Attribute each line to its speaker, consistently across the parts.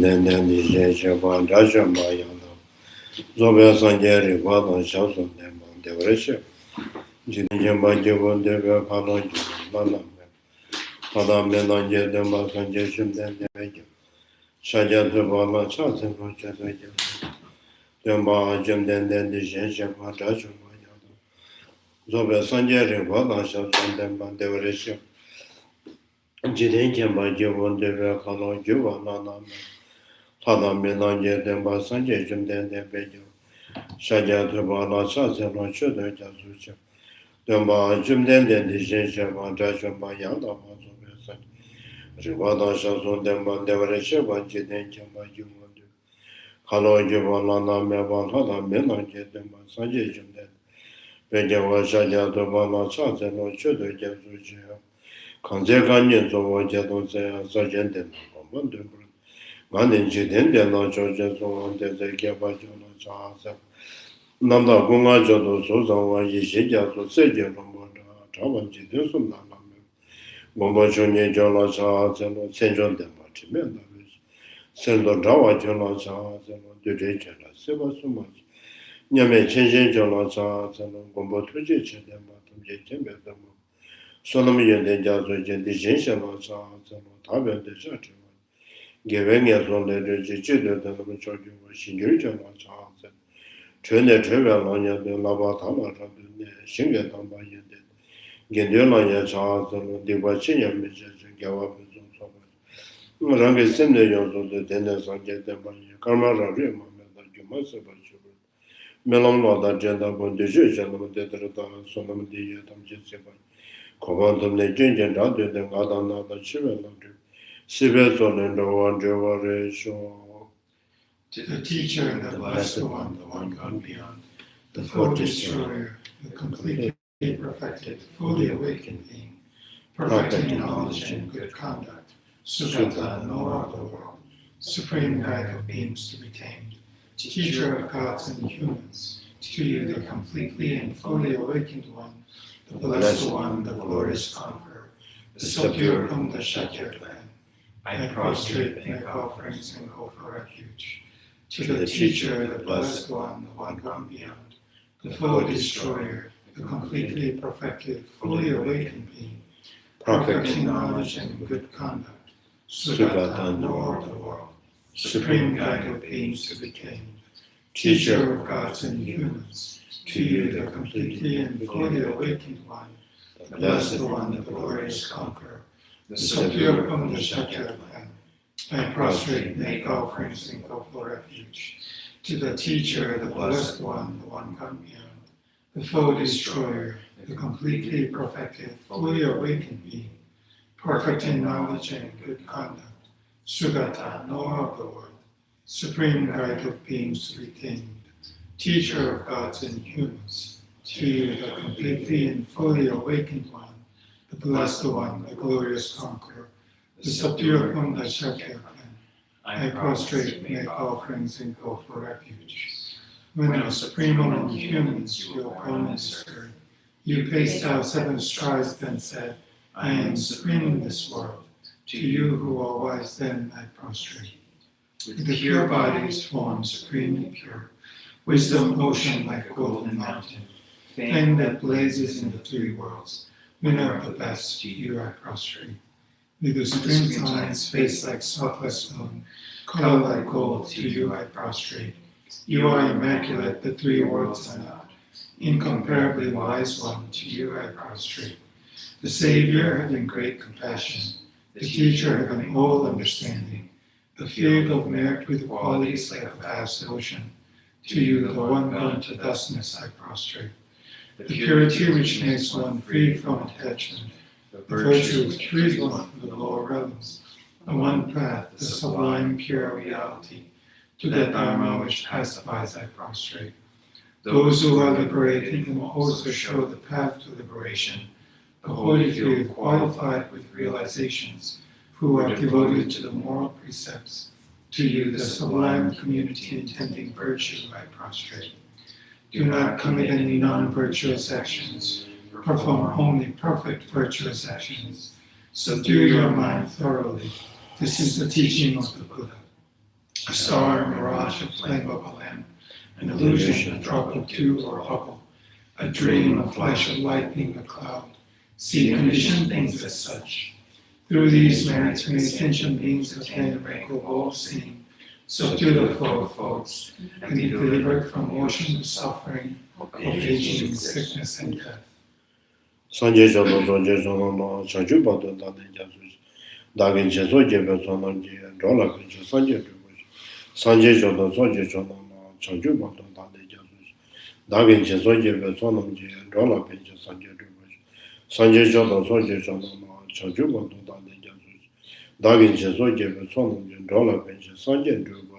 Speaker 1: then the Japan, Rajan Mayana, Zobel Sanjari, Wadan Shasun, them on the worship. Jinjan Bajivan, the Vapano, Manam, Madame Melanje, the Masanjation, then the Major. Shaja the Bala Chasan, the Mahajam, then the Japan, Rajan Mayana. Zobel Sanjari, Wadan Shasun, them on the worship. Jinjan Bajivan, the Vapano, Juvan, Tada Melanje, the Masanjation, then the Major. Shaja the Bala Chasan, Shoda Jasucha. The Mahajam, then the Japan, Rajan Mayana. Rivada Shazon Demban Devaresha, Jiden Jamba Jumondu. Halo Jivalana Mevan Hada Melanje Demban Sanjay Jumden. Bejawa Shaja Dobala Chaz and Ochuda Jazuja. Kanzekanyan Zowa Jadose, Sergeant and Commandant. Manin Jiden, the no Georgia Zowan, the Gabajuna Chaz. Nanda Gunga Jodo Sozawa Yishija, so Seja Romboda, Tavan Jidusum. Bomba Junior Jola Charles and Senjon de Martimenda, Sendo Dawa Jola Charles and the Richard, Silver so much. Yame changing Jola Charles and Bomba Tujic and Matum Jim, Solomon and the Jazu, the Jensen Charles and Taban the Judge. Giving us on the children and the majority was Shinjujan Charles and Trina Travel on the Lavatama, Shingaton by Yended. Gendiola Charles and the Wachinia Mrs. Gawab. Rangi Sinde Yozo, the Dennis and get them by Kamara Rima, that you must have children. Melon Lord agenda on the Jewish and the Detrata, Solomon de Yatam Jessica. Commandum the Ginger and other than Adana, the Children. Sibeson and the one Jewaresho.
Speaker 2: To the teacher and the blessed one, the one gone beyond, the full destroyer, the completely perfected, fully awakened being, perfecting knowledge and good conduct, Sugata, knower of the world, supreme guide of beings to be tamed, teacher of gods and humans, to you the completely and fully awakened one, the blessed one, the glorious conqueror, the subduer whom the Shakya land. I prostrate, make offerings, and go for refuge. To the teacher, the blessed one, the one gone beyond, the full destroyer, the completely perfected, fully awakened being, perfecting knowledge and good conduct, Sugata, knower of the world, supreme guide of beings to be tamed, teacher of gods and humans, to you the completely and fully awakened one, the blessed one, the glorious conqueror, the subduer whom the Shakya land. I prostrate, make offerings, and go for refuge. To the teacher, the blessed one, the one gone beyond, the full destroyer, the completely perfected, fully awakened being, perfect in knowledge and good conduct, Sugata, knower of the world, supreme guide of beings to be tamed, teacher of gods and humans, to you the completely and fully awakened one, the blessed one, the glorious conqueror, the subduer whom the Shakya plan. I prostrate, make offerings, and go for refuge. When the supreme among humans, your opponents heard, you paced out 7 strides, then said, I am supreme in this world. To you who are wise, then I prostrate. With the pure bodies formed supremely pure, wisdom ocean like golden mountain, flame that blazes in the 3 worlds, winner of the best, to you I prostrate. With the springtime's face like spotless moon, color like gold, to you I prostrate. You are immaculate, the 3 worlds are not. Incomparably wise one, to you I prostrate. The Savior having great compassion, the teacher having all understanding, the field of merit with qualities like a vast ocean, to you the one gone to thusness I prostrate. The purity which makes one free from attachment, the virtue which frees one from the lower realms, the one path, the sublime pure reality, to that Dharma which pacifies I prostrate. Those who are liberated can also show the path to liberation, the holy field qualified with realizations, who are devoted to the moral precepts. To you, the sublime community intending virtue, I prostrate. Do not commit any non-virtuous actions, perform only perfect virtuous actions. Subdue your mind thoroughly. This is the teaching of the Buddha. a star, a mirage, a flame of a lamp, an illusion, a drop of dew or bubble, a dream, a flash of lightning, a cloud. See conditioned things as such. Through these merits may sentient beings attain the rank of all seeing, subdue the flow of thoughts, and be delivered from ocean of suffering, of aging, sickness, and death.
Speaker 1: Sanje Jono Zonje Jono no Chanju Bado Dane Jasus Dagin Cheso Jebe Zono Ji Rola Pincho Sanje Dubush Sanje Jono Zonje Jono no Chanju Bado Dane Jasus Dagin Cheso Jebe Zono Ji Rola Pincho Sanje Dubush Sanje Jono Zonje Jono no Chanju Bado Dane Jasus Dagin Cheso Jebe Zono Ji Rola Pincho Sanje Dubush.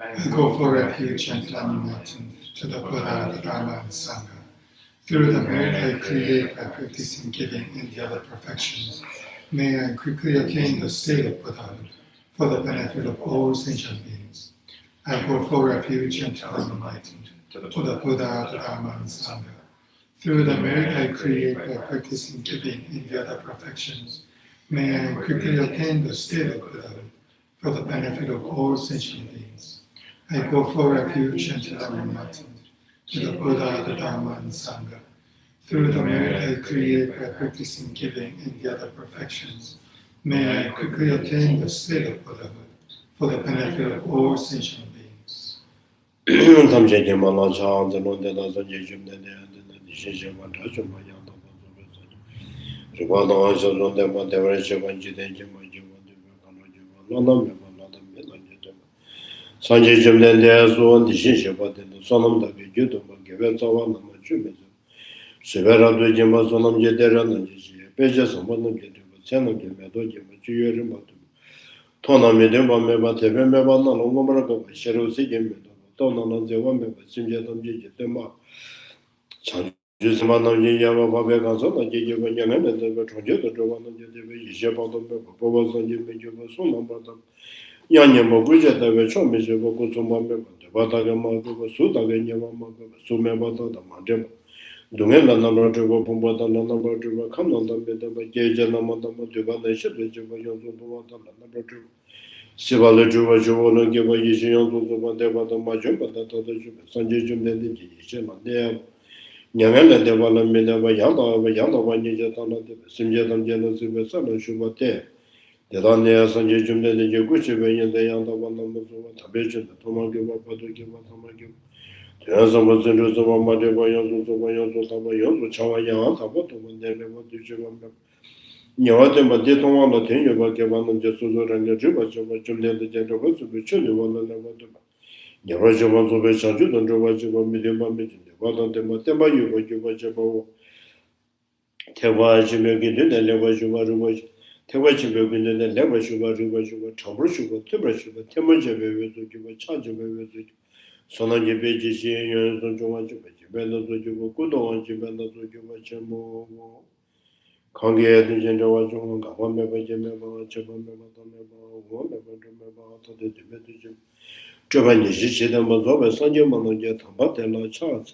Speaker 2: I go for refuge and enlightenment to the Buddha, the Dharma, and Sangha. Through the merit I create by practicing giving and the other perfections, may I quickly attain the state of Buddhahood for the benefit of all sentient beings. I go for refuge until I'm enlightened to the Buddha, the Dharma, and Sangha. Through the merit I create by practicing giving and the other perfections, may I quickly attain the state of Buddhahood for the benefit of all sentient beings. I go for refuge until I'm enlightened to the Buddha, the Dharma, and Sangha. Through the merit I create by practicing giving and the other perfections, may I quickly attain the state of Buddhahood for the benefit of all sentient beings.
Speaker 1: Sanje Jimden de Suan, the Shishabat, and the Sonam da Gudum, Gavetsawan, and Chumizum. Severa do Jimba Sonam Jederan and Jishi, Pejas and Bonam Jedu, Senam Gemedo, Jimachu, Tona Medemba Meba, Tevemeba, Longomarago, Sherosi Gemedo, Tona, the one Meba, Simjatam Jitema, Chanjusamanam Yama Babekazana, Jivan, and the Trajet, the one of the Japan, Povas and Jimajuba Sonam. Yanya Moguja, the Vechom, Mijiboku, Sumame, Bataga, Sudaga, Yama, Sumebata, the Majema, Dumela, number to Bombata, number to Kanal, the Gaja, Namadama, Jubana, number two. Sivala Juba, Juvana, give a Yishian to the Vandeva, the Majumba, that other Sanjim, the Yishima, there. Yangana, the Vala Minava Yama, one Yatana, Simjatam Genesis, Shubate. The Dania Sanjay Jumda, the Yaguchi, the Yanda Vanamazu, Tabation, the Tomagiva, Patukiva, Tamagim. The answer was in the Madabayan, Tabayan, Chawaya, Taboto, and then what did you remember? Yawate, but they don't want to tell you about Gavan just and the Juba, Jumda, the General, which you will never do. Yavaja was over Shaju, and Rovaja, Medium, what on the Matema, you were you watch about Tewaji, the Levajuva. Tewachi will in the level sugar, Tomer sugar, Timber sugar, Timoja, charge of a Sonaji Beji, Zonjomaji, Bella Zoju, Kudo, and Jibella Zoju, Kongia, the General, one member, Jemema, Chabamema, one member, to the Tibetan. Giovanni Gichida Mazova, Sanja Manoja, Batella, Charles.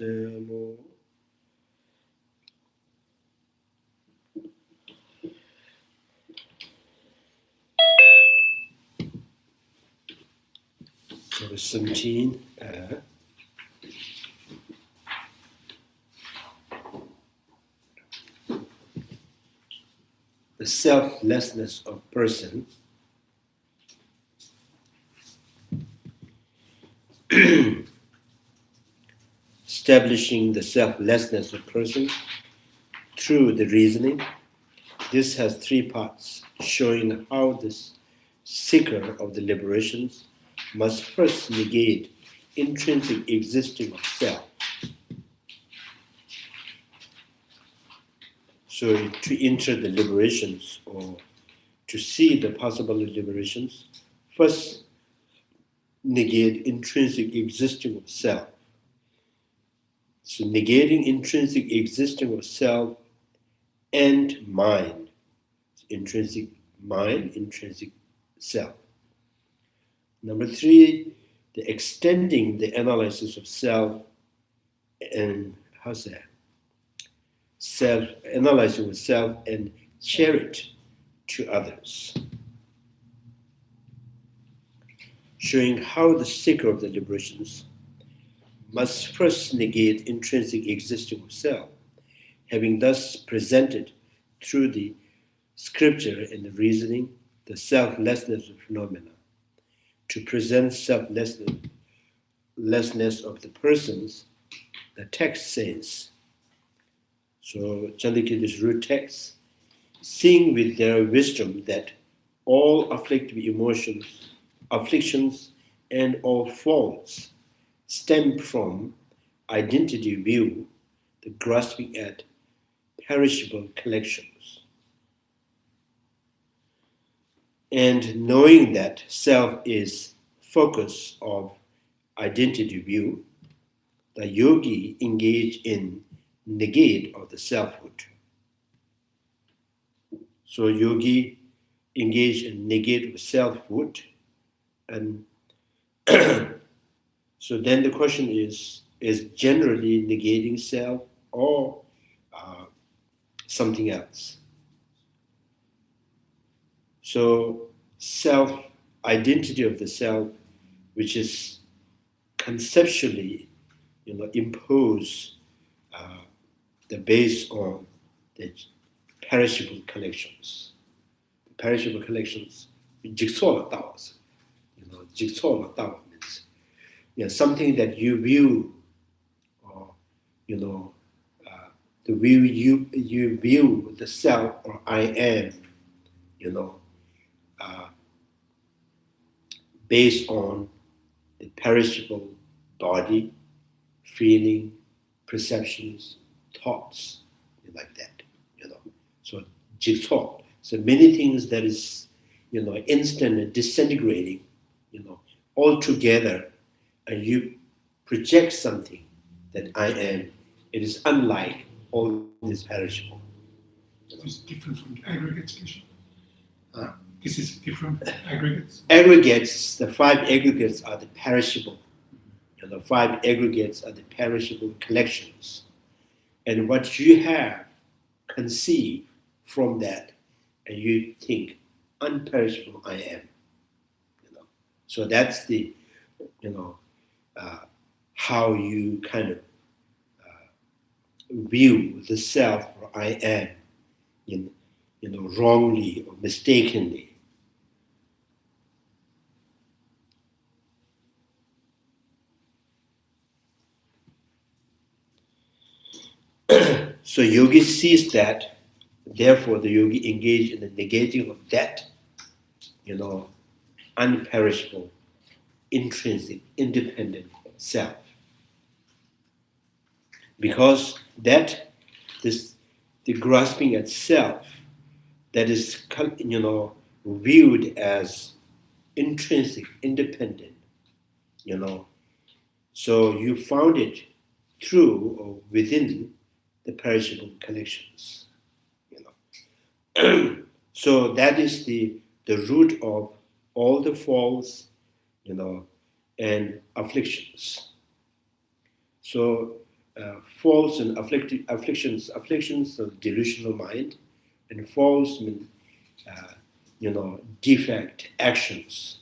Speaker 1: So 17. The selflessness of person. Establishing the selflessness of person through the reasoning. This has three parts, showing how this seeker of the liberations must first negate intrinsic existing of self. So to enter the liberations or to see the possible liberations, first negate intrinsic existing of self. So negating intrinsic existing of self and mind. Intrinsic mind, intrinsic self. Number three, the extending the analysis of self and self-analyzing of self and share it to others.
Speaker 3: showing how the seeker of the liberations must first negate intrinsic existing of self, having thus presented through the scripture and the reasoning the selflessness of phenomena. To present selflessness of the persons, the text says, so Chandrakirti's root text, seeing with their wisdom that all afflictive emotions, afflictions, and all faults stem from identity view, the grasping at perishable collections. And knowing that self is focus of identity view, the yogi engage in negate of the selfhood. So yogi engage in negate of selfhood, and so then the question is generally negating self or something else? So self-identity of the self, which is conceptually, impose the base on the perishable collections. Perishable collections, jigsaw Tamas. Jigsaw Tamas means something that you view, or the way you view the self or I am, based on the perishable body, feeling, perceptions, thoughts, like that, So jigsaw. So many things that is, instant and disintegrating, all together, and you project something that I am. It is unlike all this perishable.
Speaker 2: It's different from aggregates. This is different from aggregates.
Speaker 3: Aggregates, the five aggregates are the perishable. The five aggregates are the perishable collections. And what you have conceived from that, and you think, unperishable I am. So that's the, how you kind of view the self or I am, wrongly or mistakenly. So yogi sees that, therefore the yogi engage in the negating of that, unperishable, intrinsic, independent self. Because that, the grasping at self, that is, viewed as intrinsic, independent, so you found it through or within the perishable collections, So that is the root of all the faults, and afflictions. So faults and afflictions of delusional mind, and faults mean, defect actions,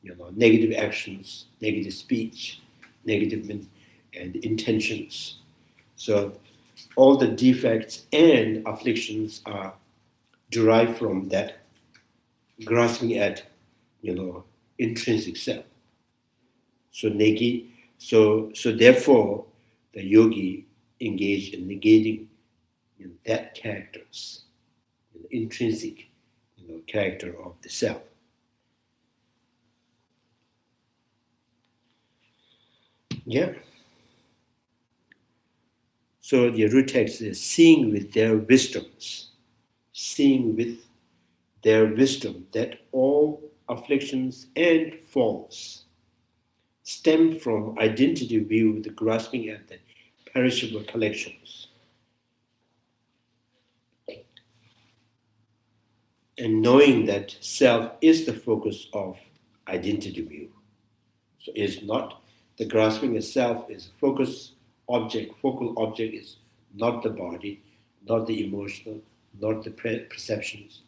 Speaker 3: negative actions, negative speech, negative and intentions. So all the defects and afflictions are derived from that grasping at, intrinsic self. So therefore, the yogi engaged in negating that characters, the intrinsic, character of the self. Yeah. So the root text is seeing with their wisdoms, that all afflictions and faults stem from identity view, the grasping at the perishable collections. And knowing that self is the focus of identity view. So it's not the grasping at self is focus object, focal object is not the body, not the emotional, not the perceptions.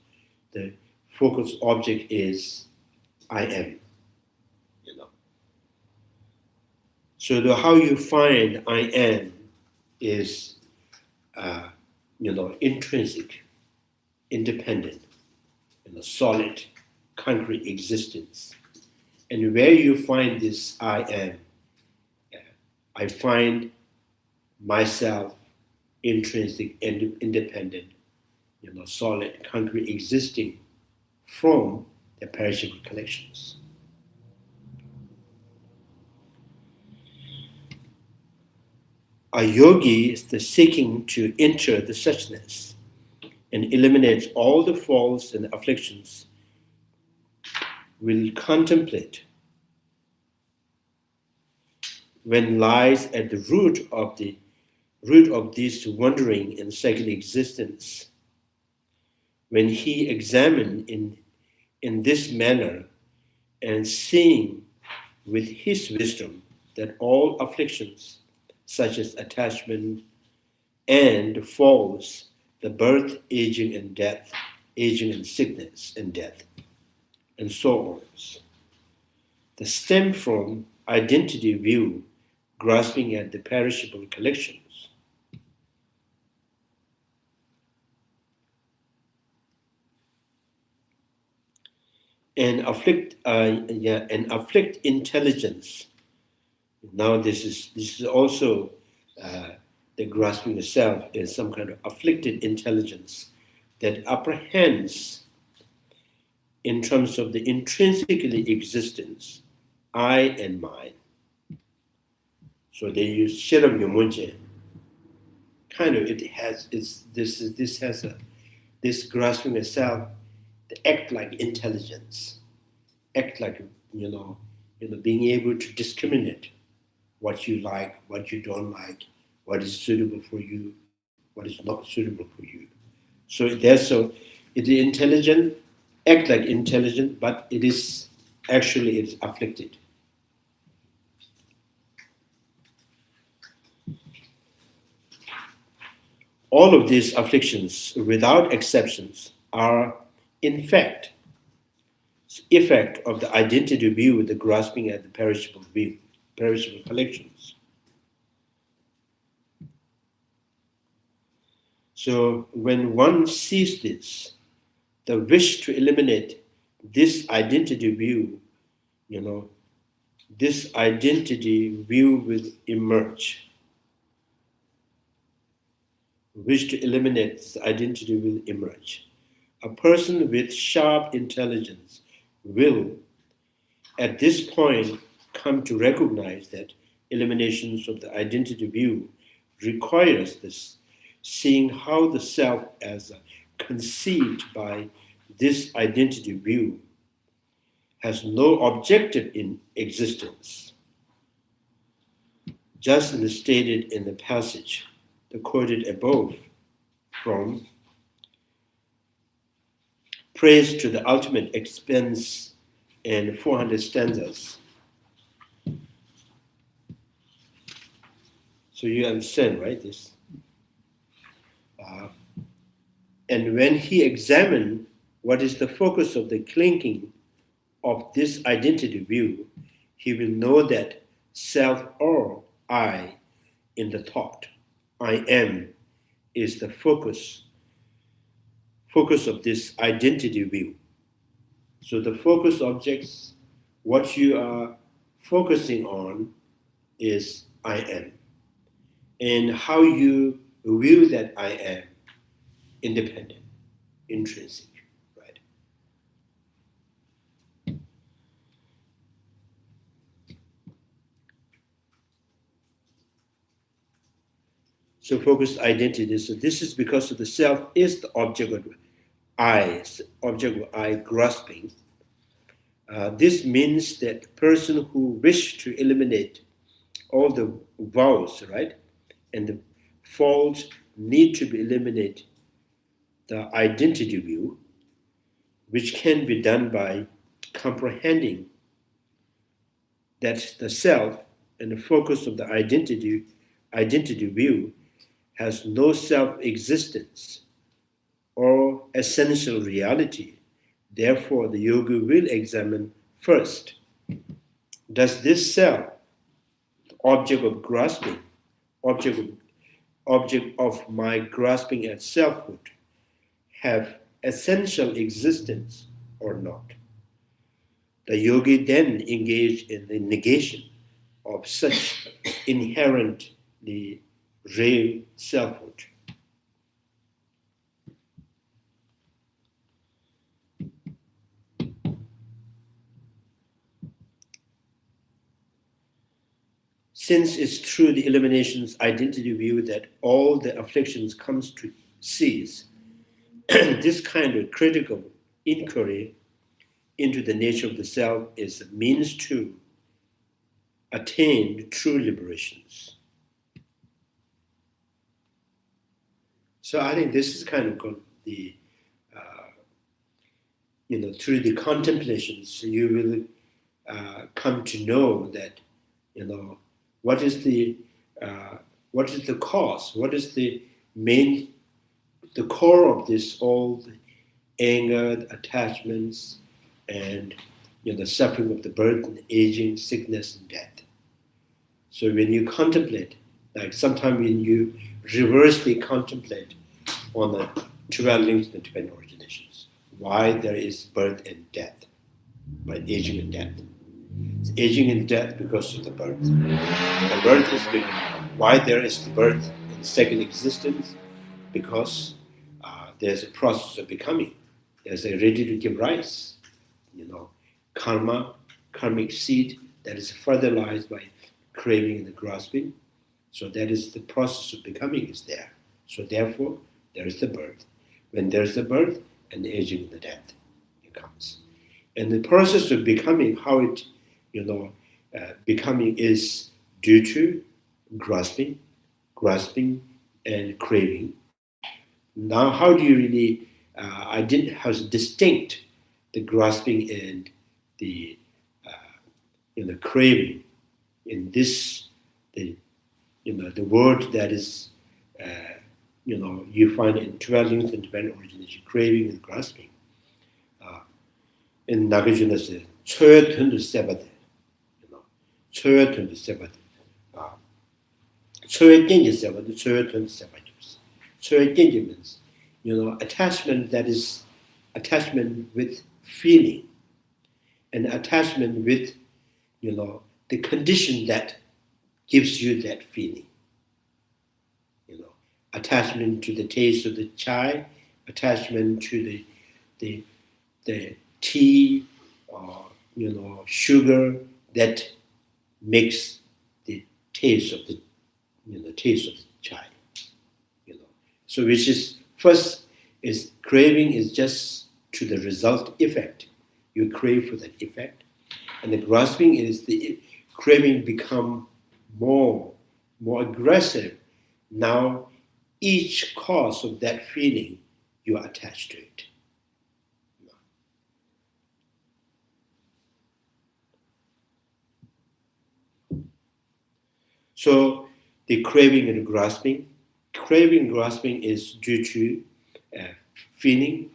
Speaker 3: The focus object is I am, So how you find I am is, intrinsic, independent, solid, concrete existence. And where you find this I am, I find myself intrinsic and independent, solid, concrete existing from the perishable collections. A yogi is the seeking to enter the suchness and eliminates all the faults and afflictions, will contemplate when lies at the root of this wandering in second existence. When he examined in this manner and seeing with his wisdom that all afflictions, such as attachment and faults, the birth, aging and death, aging and sickness and death, and so on, they stem from identity view, grasping at the perishable collections. And afflict intelligence. Now this is also the grasping of self is some kind of afflicted intelligence that apprehends in terms of the intrinsically existence, I and mine. So they use Shiram Yomunje. Kind of this grasping of self to act like intelligence, act like being able to discriminate what you like, what you don't like, what is suitable for you, what is not suitable for you. So it is intelligent, act like intelligent, but it is afflicted. All of these afflictions, without exceptions, are in fact effect of the identity view, the grasping at the perishable view, perishable collections. So when one sees this, the wish to eliminate this identity view, this identity view will emerge. Wish to eliminate this identity will emerge. A person with sharp intelligence will, at this point, come to recognize that eliminations of the identity view requires this, seeing how the self as conceived by this identity view has no objective in existence. Just as stated in the passage, the quoted above from Praise to the Ultimate Expense in 400 stanzas. So you understand, right, this? And when he examined what is the focus of the clinging of this identity view, he will know that self or I in the thought, I am, is the focus of this identity view. So the focus objects, what you are focusing on is I am. And how you view that I am, independent, intrinsic, right? So focused identity. So this is because of the self is the object of I grasping. This means that the person who wishes to eliminate all the vows, right, and the faults need to be eliminated, the identity view, which can be done by comprehending that the self and the focus of the identity view has no self-existence or essential reality. Therefore, the yogi will examine first, does this self, the object of grasping, object of my grasping at selfhood, have essential existence or not. The yogi then engaged in the negation of such inherently real selfhood. Since it's through the illumination's identity view that all the afflictions comes to cease, this kind of critical inquiry into the nature of the self is a means to attain true liberations. So I think this is kind of the, through the contemplations, you will come to know that, what is the cause, what is the core of this, all the anger, the attachments, and the suffering of the birth and aging, sickness, and death. So when you contemplate, like sometimes when you reversely contemplate on the 12 links and 20 originations, why there is birth and death, by aging and death. It's aging and death because of the birth. The birth is why there is the birth and second existence, because there's a process of becoming. There's a ready to give rise, karmic seed that is fertilized by craving and the grasping. So that is the process of becoming is there. So therefore, there is the birth. When there's the birth and the aging and the death, it comes. And the process of becoming, how it, becoming is due to grasping and craving. Now, how do you really how to distinct the grasping and the craving in this, the word that is, you find in 12 links and 20 origination, craving and grasping. In Nagarjuna says, Choya Tundu Sebade, Choya Tundu Sebade. Choya Genji Sebade, Choya Tundu Sebade. Choya Genji means, attachment that is attachment with feeling, and attachment with, the condition that gives you that feeling. Attachment to the taste of the chai, attachment to the tea or sugar that makes the taste of the taste of the chai. So which is first is craving is just to the result effect. You crave for that effect, and the grasping is the craving become more aggressive. Now each cause of that feeling you are attached to it. So the craving and grasping is due to feeling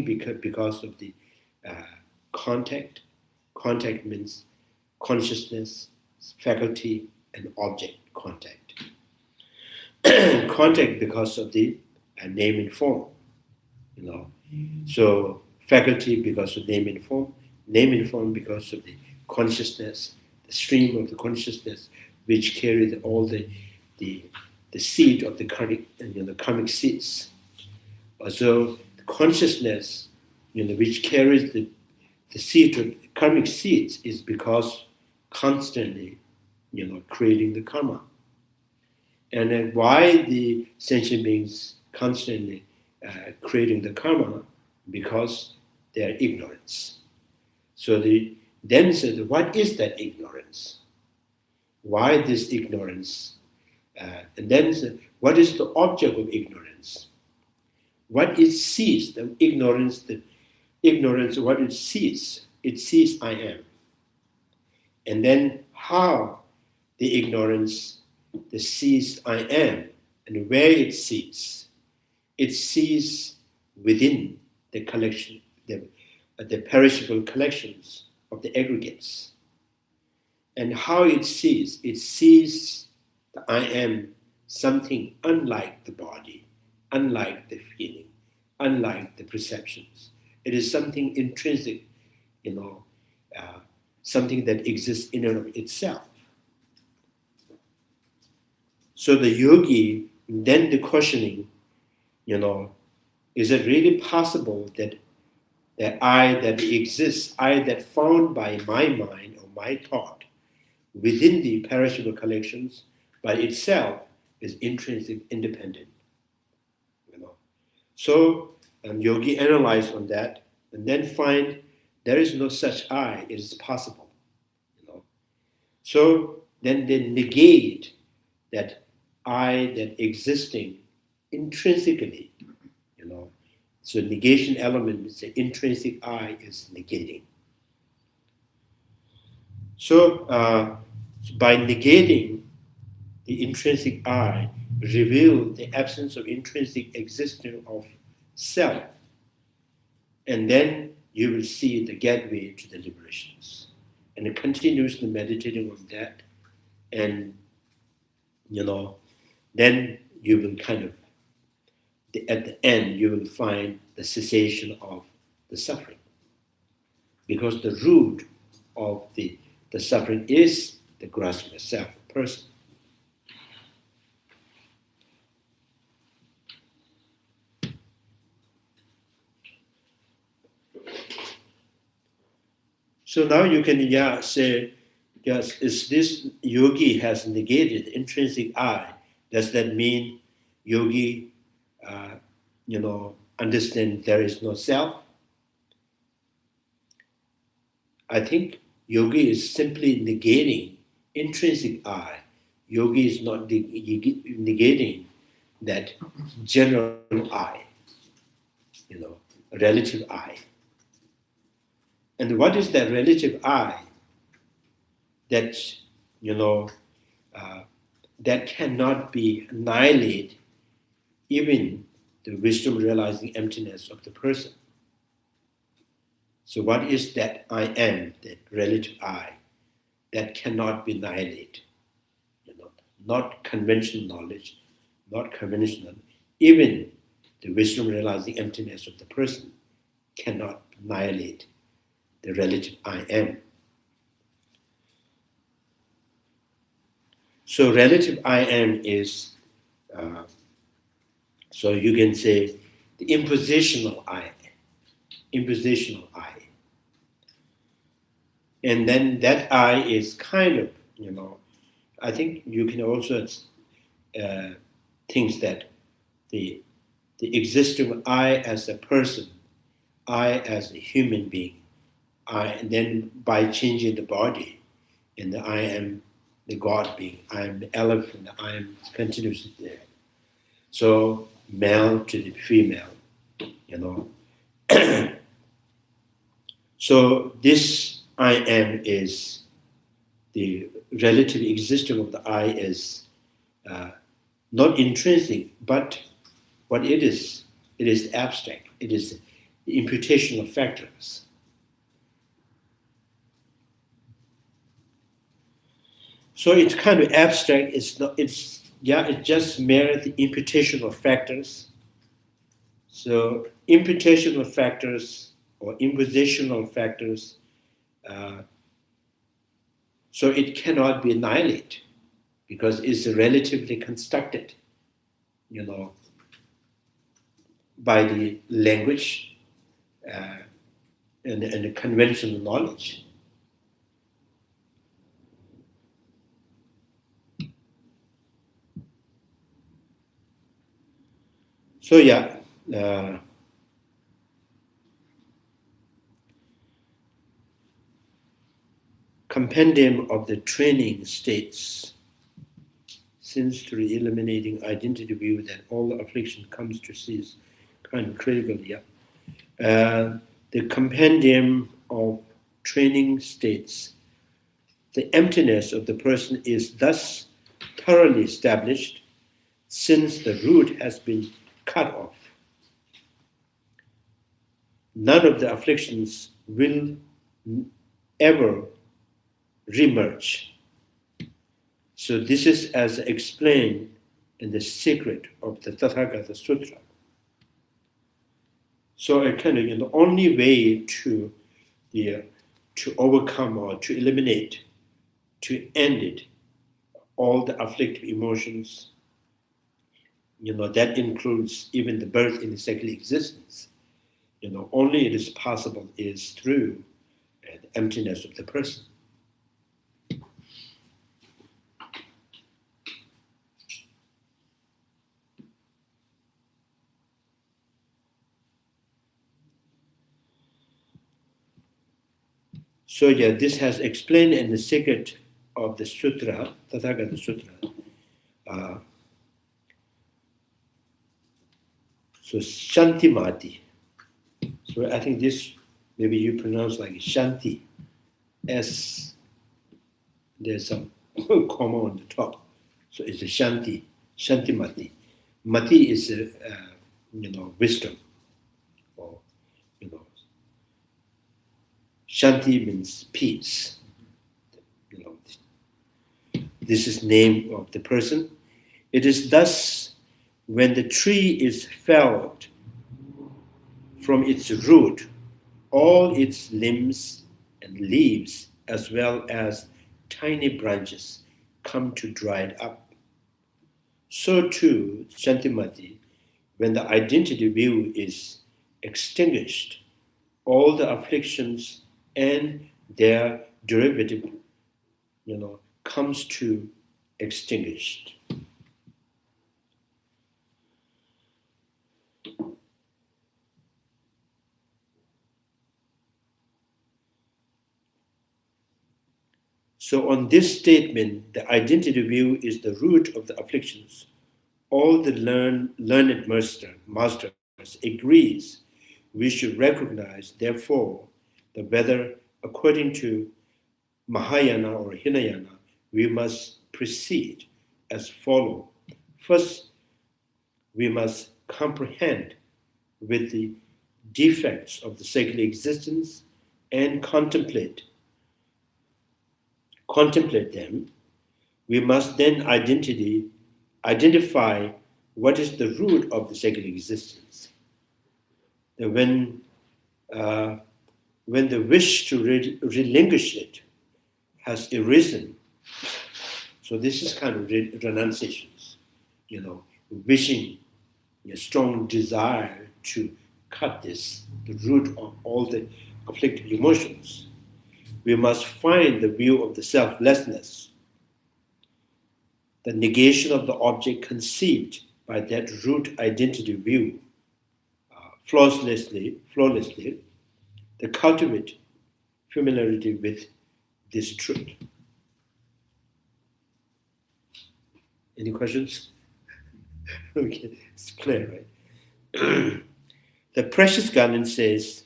Speaker 3: because of the contact. Contact means consciousness, faculty, and object contact. Contact because of the name and form, So faculty because of name and form because of the consciousness, the stream of the consciousness which carry all the seed of the karmic seeds. Also, the consciousness, which carries the seed of karmic seeds is because constantly, creating the karma. And then why the sentient beings constantly creating the karma? Because they are ignorance. So then said, what is that ignorance? Why this ignorance? And then said, what is the object of ignorance? What it sees, the ignorance, what it sees? It sees I am. And then how the ignorance, the sees I am, and where it sees within the collection, the perishable collections of the aggregates. And how it sees the I am something unlike the body, unlike the feeling, unlike the perceptions. It is something intrinsic, something that exists in and of itself. So the yogi, then the questioning, is it really possible that the I that exists, I that found by my mind or my thought within the perishable collections by itself is intrinsic, independent? So yogi analyze on that and then find there is no such I, it is possible. So then they negate that I that existing intrinsically, So negation element is the intrinsic I is negating. So by negating the intrinsic I, reveal the absence of intrinsic existence of self, and then you will see the gateway to the liberations. And it continuously meditating on that, and then you will at the end you will find the cessation of the suffering, because the root of the suffering is the grasping of self, person. So now you can say, yes, is this yogi has negated intrinsic I? Does that mean yogi, understand there is no self? I think yogi is simply negating intrinsic I. Yogi is not negating that general I, relative I. And what is that relative I that, that cannot be annihilated, even the wisdom realizing emptiness of the person? So what is that I am, that relative I, that cannot be annihilated? Not conventional knowledge, not conventional, even the wisdom realizing emptiness of the person cannot annihilate the relative I am. So relative I am is, so you can say the impositional I. And then that I is kind of, I think you can also think that the existing I as a person, I as a human being, and then by changing the body, and I am the God being, I am the elephant, I am continuously there. So male to the female, So this I am is the relative existence of the I is not intrinsic, but what it is abstract. It is the imputation of factors. So it's kind of abstract. It's not. It's it just mere the imputation of factors. So imputational factors or impositional factors. So it cannot be annihilated because it's relatively constructed, by the language and the conventional knowledge. So compendium of the training states, since through eliminating identity view that all affliction comes to cease, kind of critical, the compendium of training states, the emptiness of the person is thus thoroughly established, since the root has been cut off. None of the afflictions will ever remerge. So this is as explained in the secret of the Tathagata Sutra. So I kind of, the only way to overcome or to eliminate, to end it, all the afflictive emotions, that includes even the birth in the secular existence. Only it is possible is through the emptiness of the person. So this has explained in the secret of the sutra, Tathagata Sutra. So Shantimati. So I think this, maybe you pronounce like Shanti. S, there's some comma on the top. So it's a Shanti, Shantimati. Mati is, wisdom. Or, Shanti means peace. This is name of the person. It is thus when the tree is felled from its root, all its limbs and leaves, as well as tiny branches, come to dried up. So too, Shantimati, when the identity view is extinguished, all the afflictions and their derivative, comes to extinguished. So on this statement, the identity view is the root of the afflictions. All the learned masters agrees we should recognize, therefore, that whether according to Mahayana or Hinayana, we must proceed as follows. First, we must comprehend with the defects of the secular existence and contemplate them. We must then identify what is the root of the secular existence. When the wish to relinquish it has arisen, so this is kind of renunciations, wishing, a strong desire to cut this, the root of all the afflictive emotions. We must find the view of the selflessness, the negation of the object conceived by that root identity view, flawlessly, the cultivate familiarity with this truth. Any questions? Okay, it's clear, right? The precious garden says,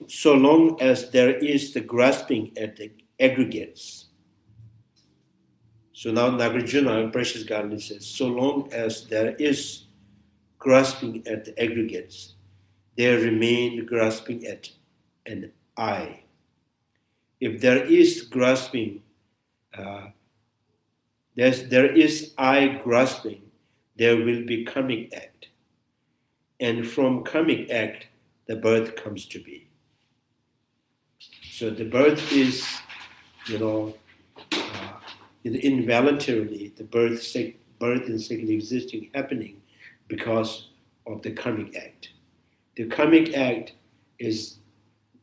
Speaker 3: so long as there is the grasping at the aggregates. So now Nagarjuna, precious garden says, so long as there is grasping at the aggregates, there remain grasping at an I. If there is grasping, there is I grasping, there will be coming act. And from coming act, the birth comes to be. So the birth is, involuntarily, the birth and second existing happening because of the karmic act. The karmic act is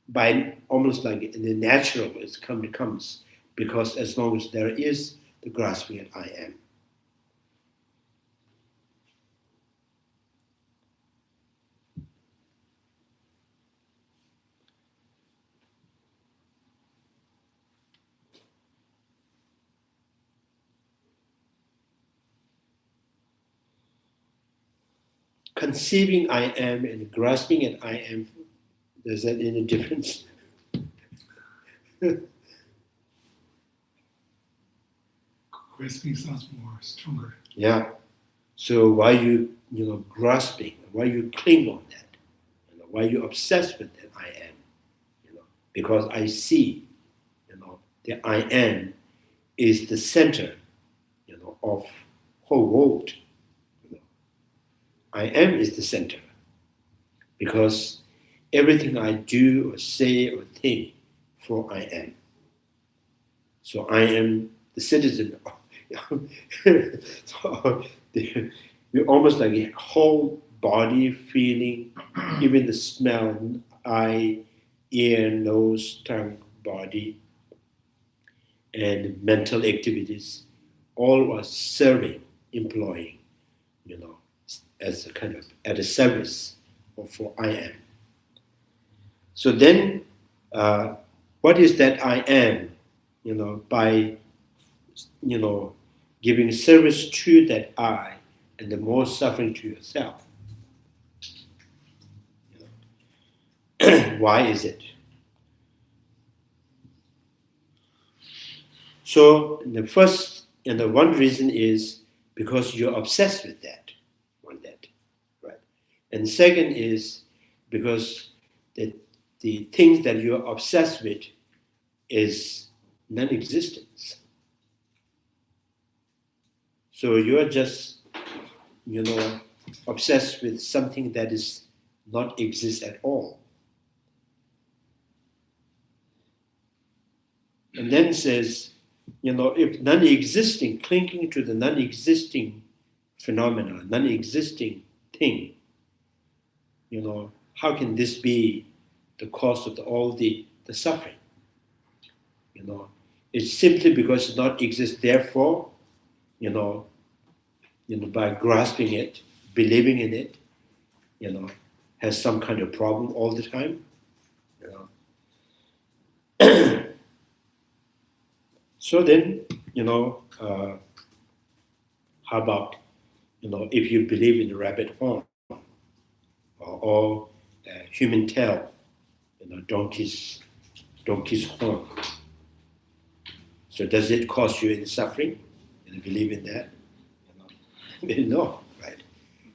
Speaker 3: by almost like in the natural, it comes because as long as there is the grasping at I am. Conceiving I am and grasping at I am, is that any difference?
Speaker 2: Grasping sounds more stronger.
Speaker 3: Yeah. So why you grasping? Why you cling on that? Why you obsessed with that I am? Because I see, the I am is the center, of whole world. I am is the center because everything I do or say or think for I am. So I am the citizen. So you're almost like a whole body feeling, even the smell, eye, ear, nose, tongue, body, and mental activities, all was serving, employing, as a kind of at a service or for I am. So then, what is that I am? By giving service to that I, and the more suffering to yourself. Why is it? So the first and the one reason is because you're obsessed with that, right? And second is because the things that you're obsessed with is non-existence. So you're just, obsessed with something that is not exist at all. And then says, if non-existing, clinging to the non-existing phenomena, non-existing thing, how can this be the cause of all the suffering? It's simply because it not exist. Therefore, by grasping it, believing in it, has some kind of problem all the time. So then, how about, if you believe in the rabbit horn or human tail, donkey's horn. So does it cause you any suffering? You believe in that? No, right?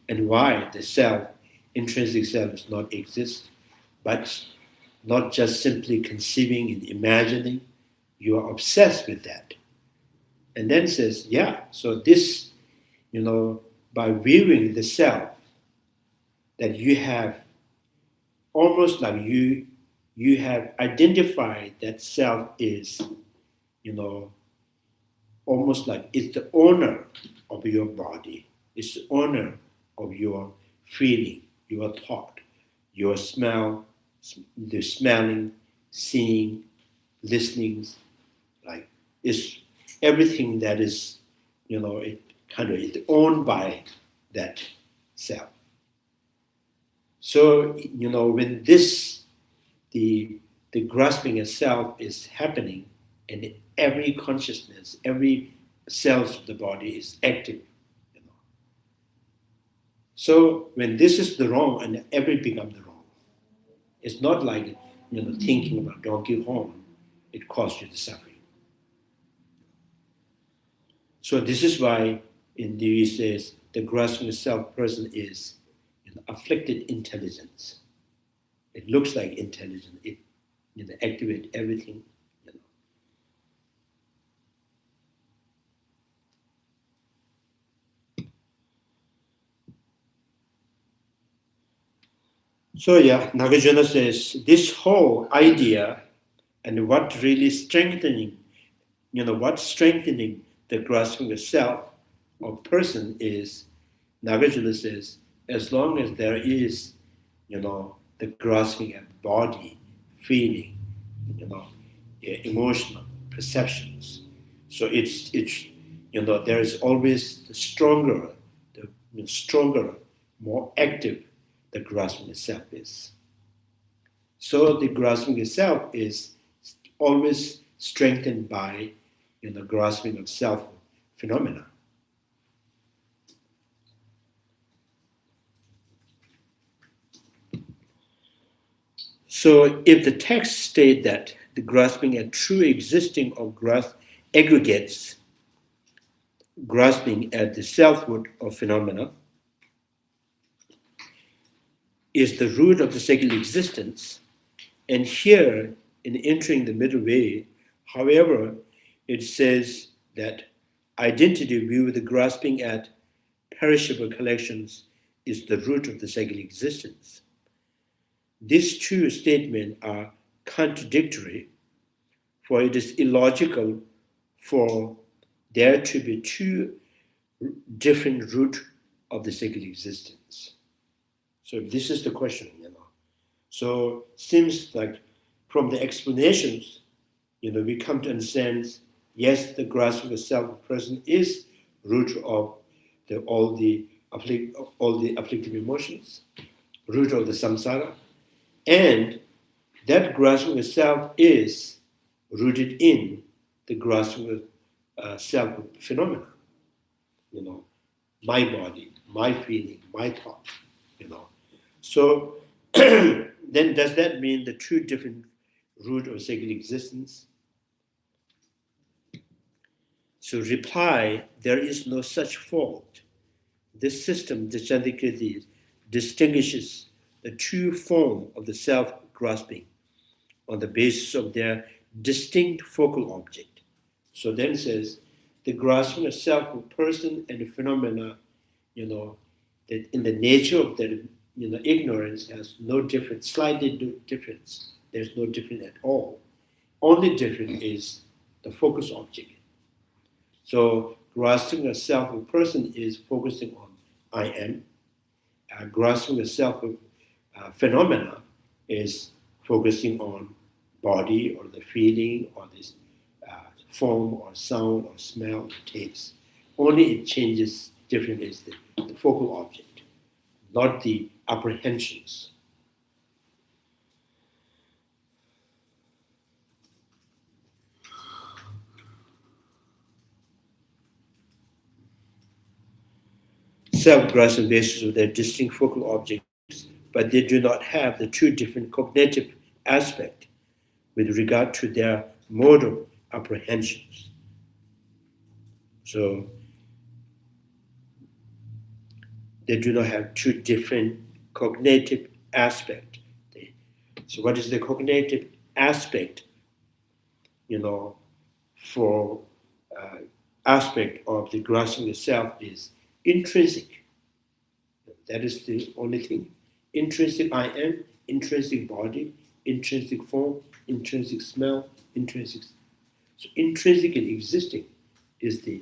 Speaker 3: And why the self, intrinsic self, does not exist, but not just simply conceiving and imagining. You are obsessed with that. And then says, so this, by viewing the self, that you have almost like you have identified that self is, almost like it's the owner of your body. It's the owner of your feeling, your thought, your smell, the smelling, seeing, listening. Like it's everything that is, it kind of is owned by that self. So, when the grasping of self is happening, and every consciousness, every cells of the body is active. So when this is the wrong, and every becomes the wrong. It's not like thinking about donkey horn, it causes you the suffering. So this is why in the says the grasping of self person is afflicted intelligence. It looks like intelligence. It activates everything. So Nagarjuna says this whole idea and what really strengthening, what's strengthening the grasping of self or person is, Nagarjuna says, as long as there is, the grasping of body, feeling, emotional perceptions. So it's there is always the stronger, more active the grasping itself is. So the grasping itself is always strengthened by the grasping of self phenomena. So if the text state that the grasping at true existing of aggregates, grasping at the selfhood of phenomena, is the root of the second existence, and here, in entering the middle way, However, it says that identity view, the grasping at perishable collections, is the root of the psychic existence. These two statements are contradictory, for it is illogical for there to be two different roots of the psychic existence. So this is the question, So seems like from the explanations, we come to understand, yes, the grasping of self-person is root of all the afflictive emotions, root of the samsara, and that grasping of self is rooted in the grasping of self phenomena. My body, my feeling, my thought. So then does that mean the two different root of psychic existence? So reply, there is no such fault. This system, the Chandrakirti, distinguishes the two forms of the self-grasping on the basis of their distinct focal object. So then it says, the grasping of self, person, and the phenomena, that in the nature of their, ignorance has no difference, slightly difference. There's no difference at all. Only difference is the focus object. So grasping a self of person is focusing on I am. Grasping a self of phenomena is focusing on body or the feeling or this form or sound or smell or taste. Only it changes different is the focal object, not the apprehensions. Self-grasping basis of their distinct focal objects, but they do not have the two different cognitive aspects with regard to their mode of apprehensions. So they do not have two different cognitive aspects. So what is the cognitive aspect, for aspect of the grasping itself is intrinsic. That is the only thing. Intrinsic I am, intrinsic body, intrinsic form, intrinsic smell, intrinsic. So intrinsic and existing is the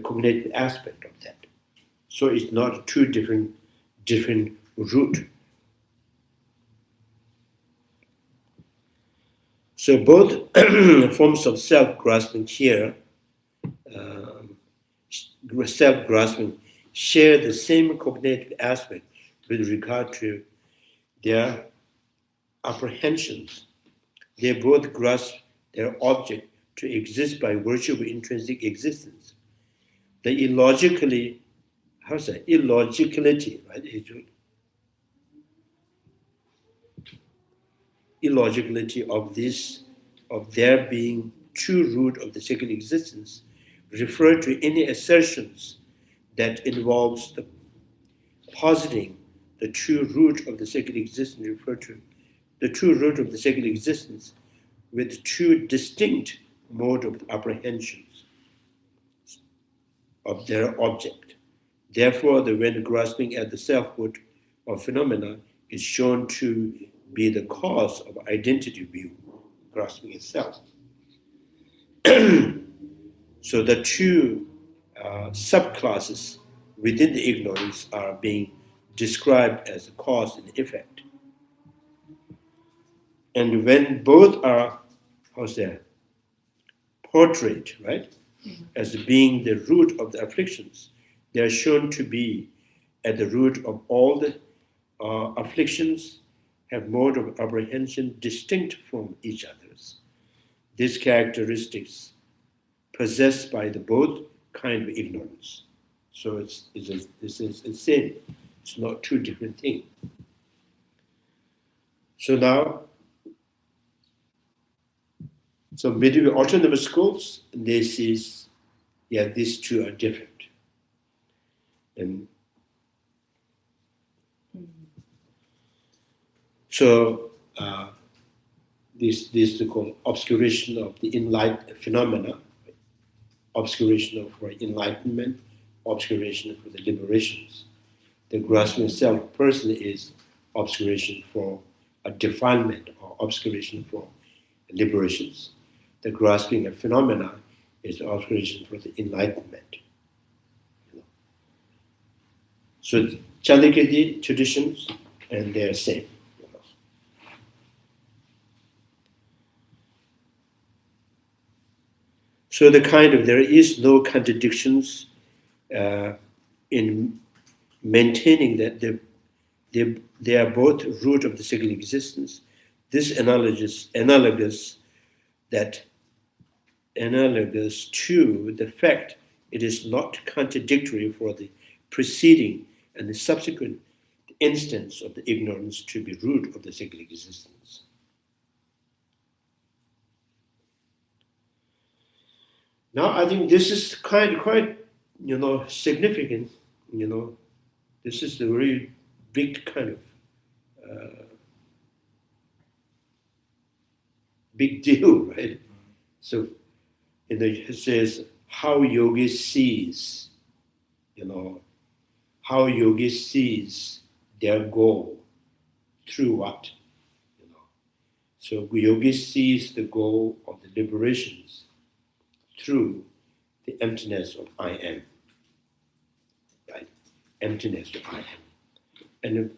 Speaker 3: cognitive aspect of that. So it's not two different root. So both forms of self-grasping here, self-grasping, share the same cognitive aspect with regard to their apprehensions. They both grasp their object to exist by virtue of intrinsic existence. The illogicality, right? Illogicality of there being two root of the second existence refer to any assertions that involves the positing the true root of the second existence, refer to the true root of the second existence with two distinct mode of apprehensions of their object. Therefore, the when grasping at the selfhood of phenomena is shown to be the cause of identity view, grasping itself. So the two subclasses within the ignorance are being described as a cause and effect. And when both are, portrayed, right, as being the root of the afflictions, they are shown to be at the root of all the afflictions, have mode of apprehension distinct from each other's. These characteristics possessed by the both kind of ignorance. So it's the same. It's not two different things. So now, between autonomous schools, this is, these two are different. And so this called obscuration of the phenomena, obscuration for enlightenment, obscuration for the liberations. The grasping self-person is obscuration for a defilement or obscuration for liberations. The grasping of phenomena is the obscuration for the enlightenment. So Chandrakirti traditions, and they're same. So there is no contradictions in maintaining that they are both root of the cyclic existence. This analogous to the fact it is not contradictory for the preceding and the subsequent instance of the ignorance to be root of the cyclic existence. Now, I think this is quite significant. This is a very big kind of big deal, right? So, it says how yogi sees, how yogi sees their goal through what, So yogi sees the goal of the liberations through the emptiness of I am, right? Emptiness of I am, and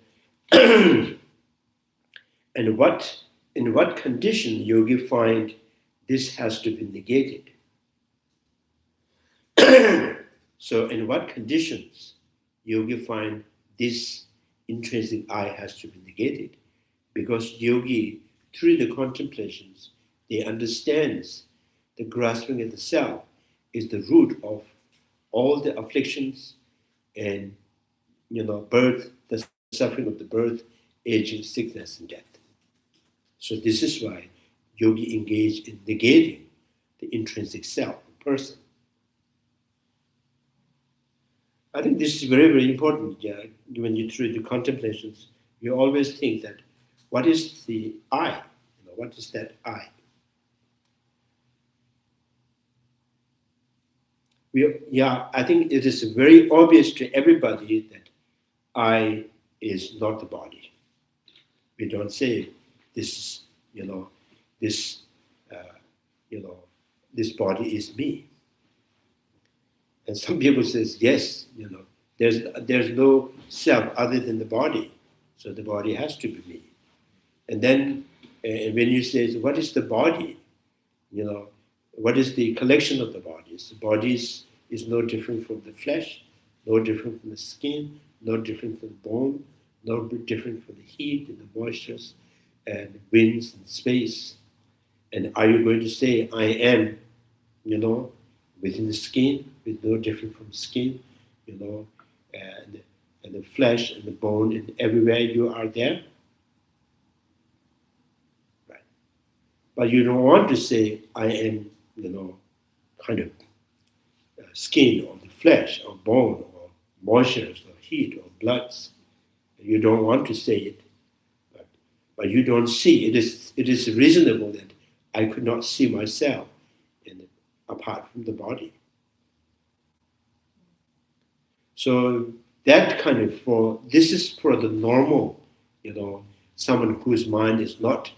Speaker 3: in what condition yogi find this has to be negated? So in what conditions yogi find this intrinsic I has to be negated? Because yogi, through the contemplations, they understands the grasping of the self is the root of all the afflictions and birth, the suffering of the birth, aging, sickness, and death. So this is why yogi engage in negating the intrinsic self, the person. I think this is very, very important. Yeah, when you through the contemplations, you always think that what is the I? What is that I? I think it is very obvious to everybody that I is not the body. We don't say this, this body is me. And some people says yes, there's no self other than the body, so the body has to be me. And then when you say what is the body, what is the collection of the bodies? The bodies is no different from the flesh, no different from the skin, no different from the bone, no different from the heat and the moistures and winds and space. And are you going to say I am, within the skin, with no different from skin, and the flesh and the bone and everywhere you are there? Right. But you don't want to say I am, kind of skin or the flesh or bone or moistures or heat or bloods. You don't want to say it, but you don't see. It is reasonable that I could not see myself apart from the body. So that kind of this is for the normal, someone whose mind is not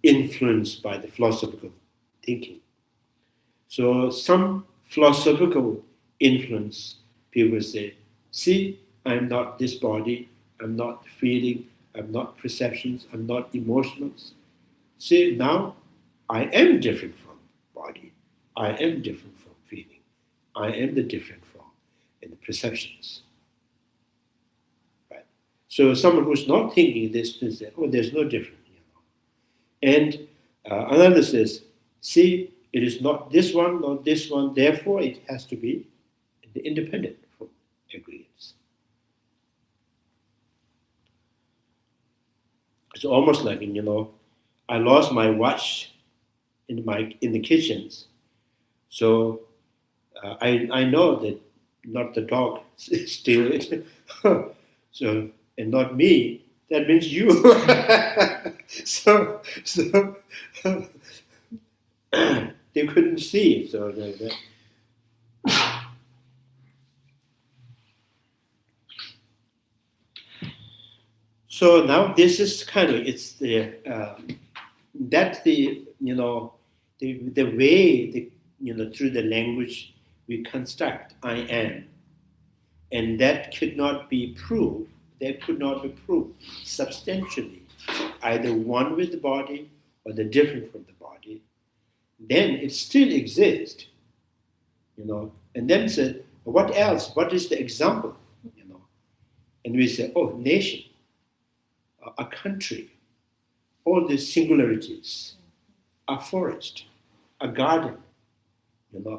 Speaker 3: influenced by the philosophical thinking. So some philosophical influence, people say, see, I'm not this body, I'm not feeling, I'm not perceptions, I'm not emotions. See, now I am different from body, I am different from feeling, I am the different from the perceptions. Right? So someone who's not thinking this will say, oh, there's no difference. And another says, see, it is not this one, therefore it has to be independent from aggregates. It's almost like, I lost my watch in the kitchens. So I know that not the dog steal it. So, and not me, that means you. so they couldn't see. So now this is kind of it's the that the the way through the language we construct I am, and that could not be proved. That could not be proved substantially, either one with the body or the different from the body. Then it still exists, And then said, what else? What is the example? And we say, oh, nation, a country, all these singularities, a forest, a garden,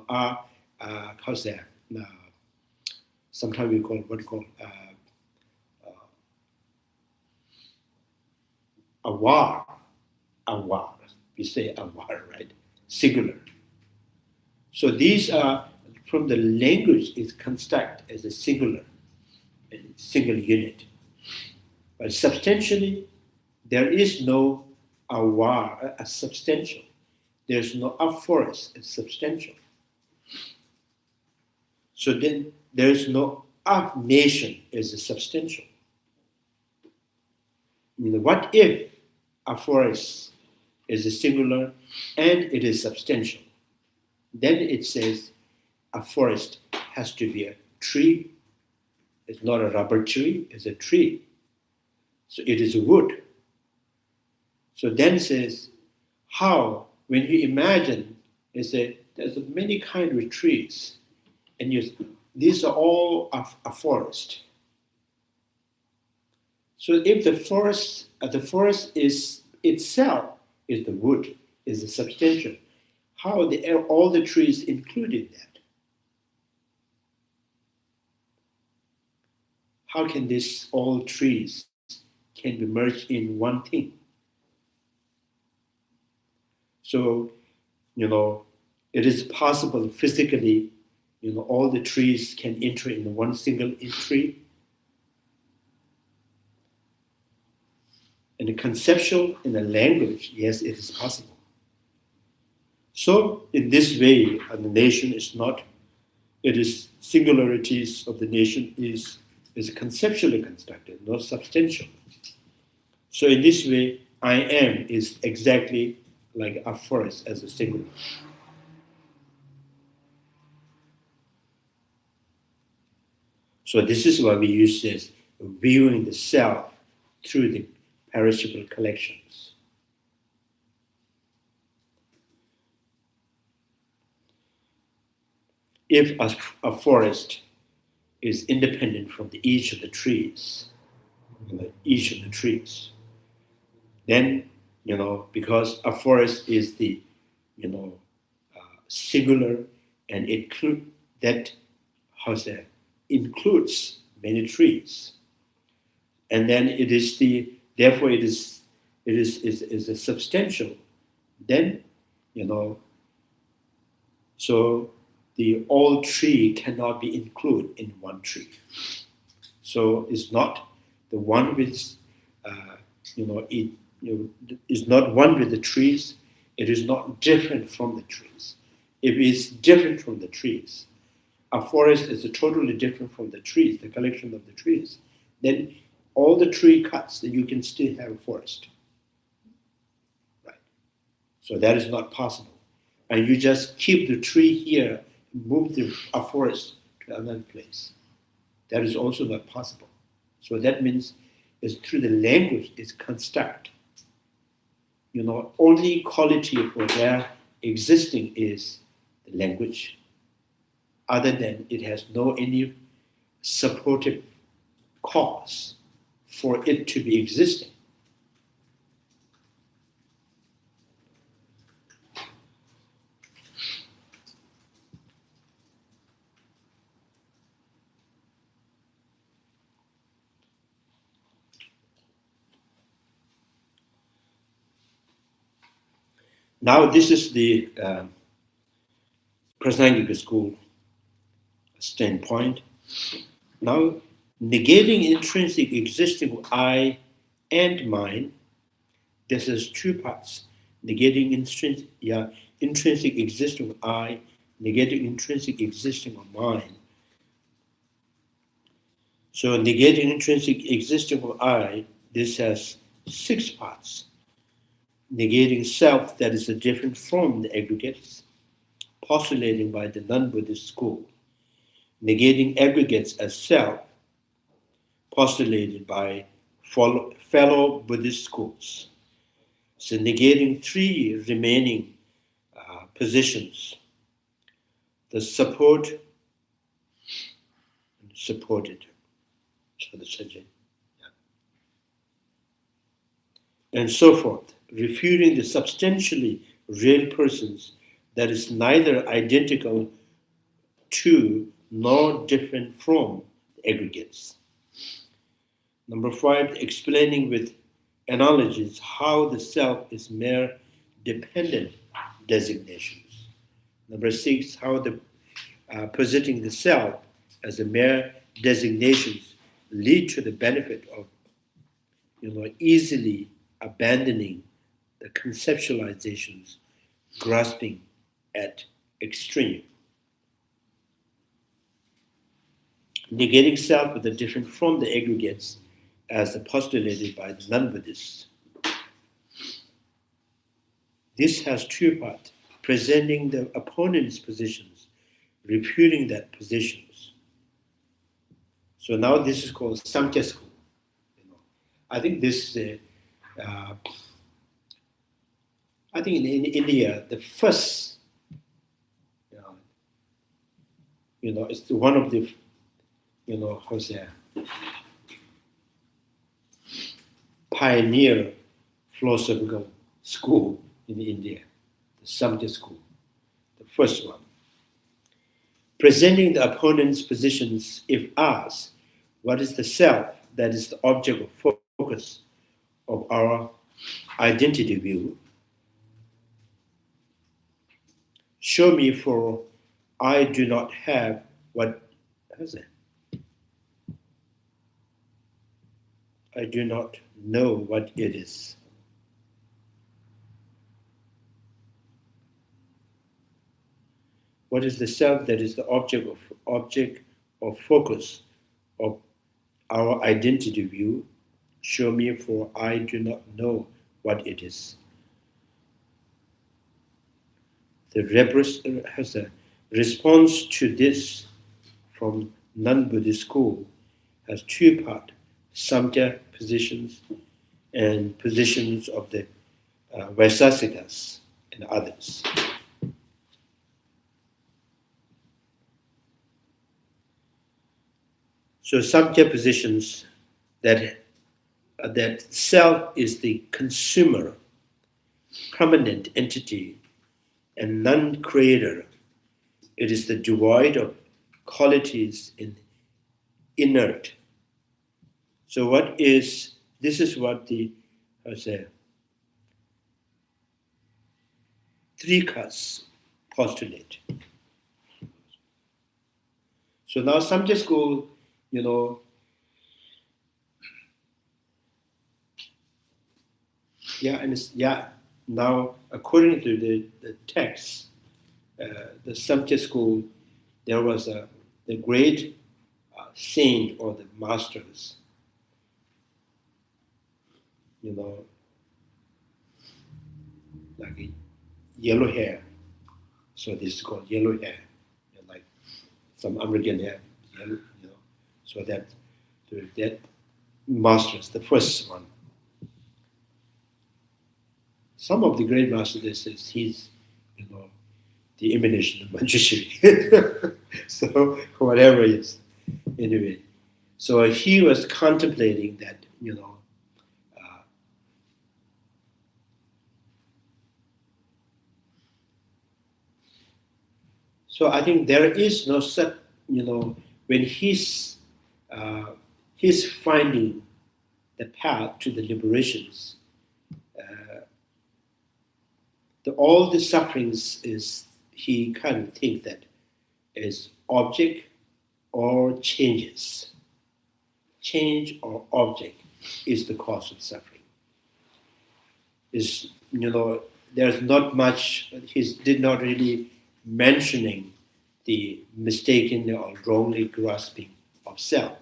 Speaker 3: how's that? Sometimes we call a war. We say a war, right? Singular. So these are, from the language, is construct as a singular, a single unit. But substantially, there is no a war, a substantial. There's no a forest, it's substantial. So then there is no a nation as a substantial. What if a forest is a singular and it is substantial? Then it says a forest has to be a tree. It's not a rubber tree, it's a tree. So it is a wood. So then says, how, when you imagine, there's many kinds of trees, and these are all a forest. So if the forest is itself is the wood, is the substantial, how are all the trees included that? How can all trees can be merged in one thing? So, it is possible physically, all the trees can enter in one single tree. In the conceptual, in the language, yes, it is possible. So, in this way, the nation is not, it is singularities of the nation is conceptually constructed, not substantial. So, in this way, I am is exactly like a forest as a singular. So this is why we use this viewing the self through the perishable collections. If a forest is independent from each of the trees, then because a forest is the singular, and includes many trees, and then therefore it is a substantial. Then so the all tree cannot be included in one tree. So it's not the one with is not one with the trees. It is not different from the trees. If it is different from the trees, a forest is totally different from the trees, the collection of the trees. Then all the tree cuts, then you can still have a forest. Right? So that is not possible. And you just keep the tree here, move a forest to another place. That is also not possible. So that means it's through the language it's construct. Only quality for their existing is the language. Other than it has no any supportive cause for it to be existing. Now this is the Prasangika school standpoint. Now, negating intrinsic existing of I and mind, this has two parts, negating intrinsic existence of I, negating intrinsic existence of mind. So negating intrinsic existence of I, this has 6 parts. Negating self that is different from the aggregates, postulated by the non-Buddhist school. Negating aggregates as self, postulated by fellow Buddhist schools. So negating 3 remaining positions, the supported, and so forth, refuting the substantially real persons that is neither identical to nor different from aggregates. Number 5, explaining with analogies how the self is mere dependent designations. Number 6, how the positing the self as a mere designations lead to the benefit of easily abandoning the conceptualizations, grasping at extreme. Negating self with the different from the aggregates as postulated by the non-Buddhists. This has 2 parts, presenting the opponent's positions, refuting that positions. So now this is called Samkhya school. I think this is I think in India, the first, it's one of the, pioneer philosophical school in India, the Samkhya school, the first one. Presenting the opponent's positions, if asked, what is the self that is the object of focus of our identity view? Show me, for I do not have what, I do not know what it is. What is the self that is the object of focus of our identity view? Show me, for I do not know what it is. The has a response to this from non-Buddhist school has 2 parts, Samkhya positions and positions of the Vaisasikas and others. So Samkhya positions that self is the consumer, permanent entity, and non-creator. It is the devoid of qualities and inert. So this is what the, Trikas postulate. So now Samkhya school, now according to the text, the Samkhya school, there was the great saint or the masters, like a yellow hair. So this is called yellow hair, like some American hair, yellow, So that masters, the first one. Some of the great masters, he's, the emanation of Manjushri. So whatever it is, anyway. So he was contemplating that, so I think there is no such, when he's finding the path to the liberations, all the sufferings is, he kind of thinks that is object or changes. Change or object. is the cause of suffering. Is, there's not much, he did not really mentioning the mistaken or wrongly grasping of self.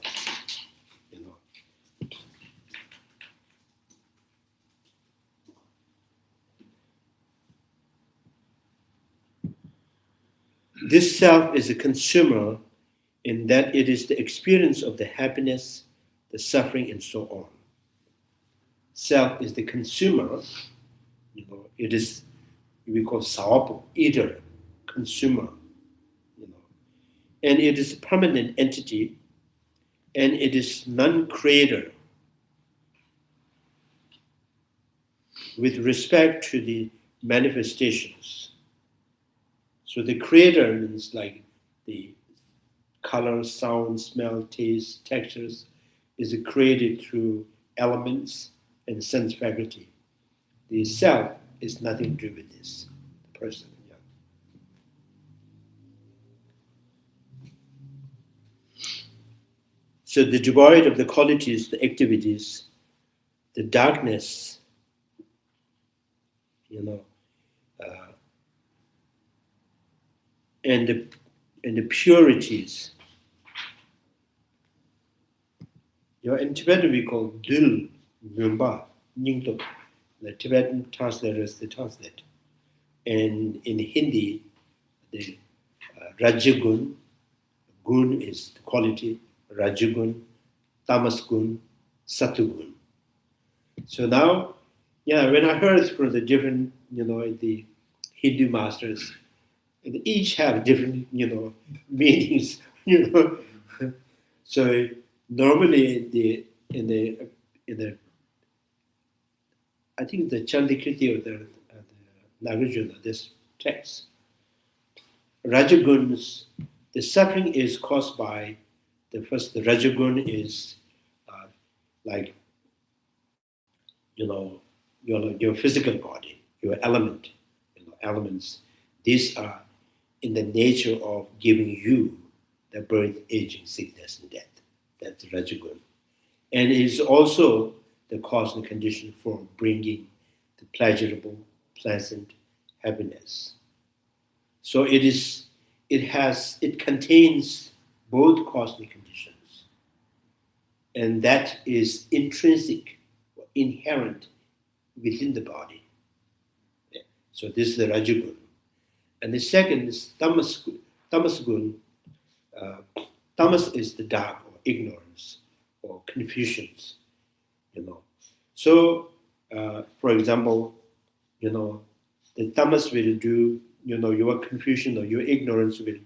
Speaker 3: This self is a consumer in that it is the experience of the happiness, the suffering, and so on. Self is the consumer, it is, we call sawapo, eater, consumer, and it is a permanent entity, and it is non-creator with respect to the manifestations. So the creator means like the color, sound, smell, taste, textures is created through elements and sense faculty. The self is nothing to do with this person. So the devoid of the qualities, the activities, the darkness, and the purities. In Tibetan we call dul, mumba, nyingtok. The Tibetan translators they translate. And in Hindi, the Rajagun, gun is the quality, Rajagun, Tamas gun, Sattva. So now, when I heard from the different, the Hindu masters, they each have different, meanings, So normally in the I think the Chandrakirti or the Nagarjuna, this text, Rajaguns, the suffering is caused by the Rajagun is like your physical body, your elements. These are in the nature of giving you the birth, aging, sickness, and death. That's Rajagun. And it is also the cause and condition for bringing the pleasurable, pleasant happiness. So it contains both cause and conditions. And that is intrinsic, inherent within the body. So this is the Rajagun. And the second is Tamas gun. Tamas is the dark or ignorance or confusions, So, for example, the Tamas will do, your confusion or your ignorance will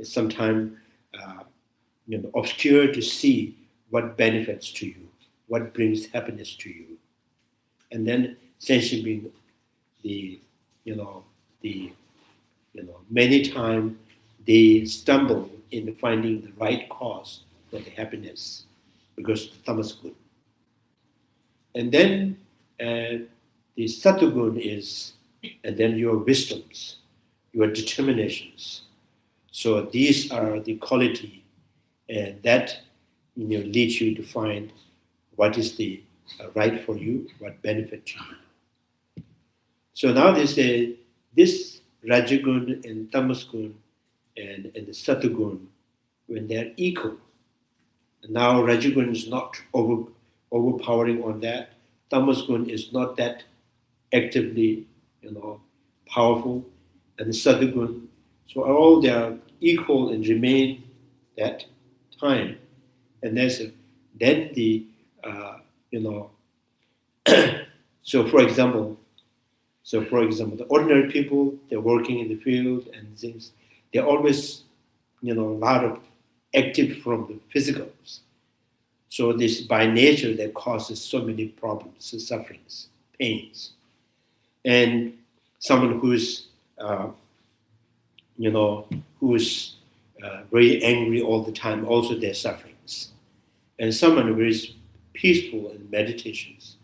Speaker 3: sometimes, obscure to see what benefits to you, what brings happiness to you. And then essentially many times they stumble in finding the right cause for the happiness because the tamas good. And then the sattva is, and then your wisdoms, your determinations. So these are the quality that leads you to find what is the right for you, what benefit to you. So now they say this Rajagun and Tamasgun and the Sattva, when they're equal, now Rajagun is not overpowering on that. Tamasgun is not that actively, powerful, and the Sattva. So all they are equal and remain that time. And then the so for example, the ordinary people, they're working in the field and things, they're always, a lot of active from the physicals. So this by nature that causes so many problems, sufferings, pains. And someone who's, very angry all the time, also their sufferings. And someone who is peaceful in meditations,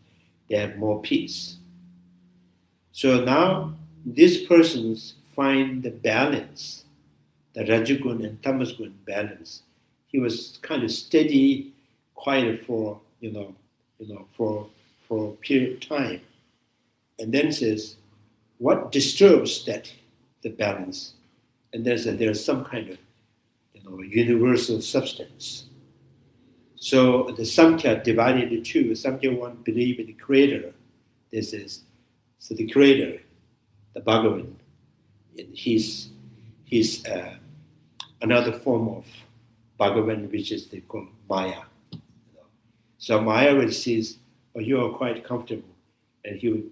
Speaker 3: they have more peace. So now these persons find the balance, the Rajagun and Tamasgun balance. He was kind of steady, quiet for, for a period of time, and then says, what disturbs the balance? And there's some kind of universal substance. So the Samkhya divided into two. Samkhya one believe in the creator. This is so the creator, the Bhagavan. He's another form of Bhagavan, which is they call Maya. So Maya will says, "Oh, you are quite comfortable," and he will,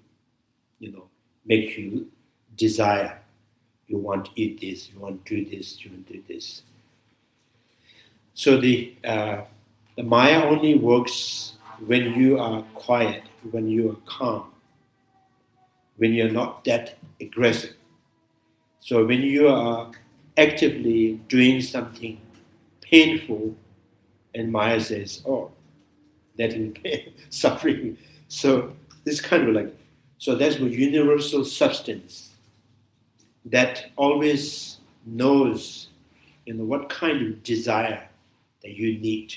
Speaker 3: make you desire. You want to eat this. You want to do this. You want to do this. So the Maya only works when you are quiet, when you are calm, when you're not that aggressive. So when you are actively doing something painful, and Maya says, "Oh, that is pain, suffering." So this kind of so that's a universal substance that always knows, what kind of desire that you need,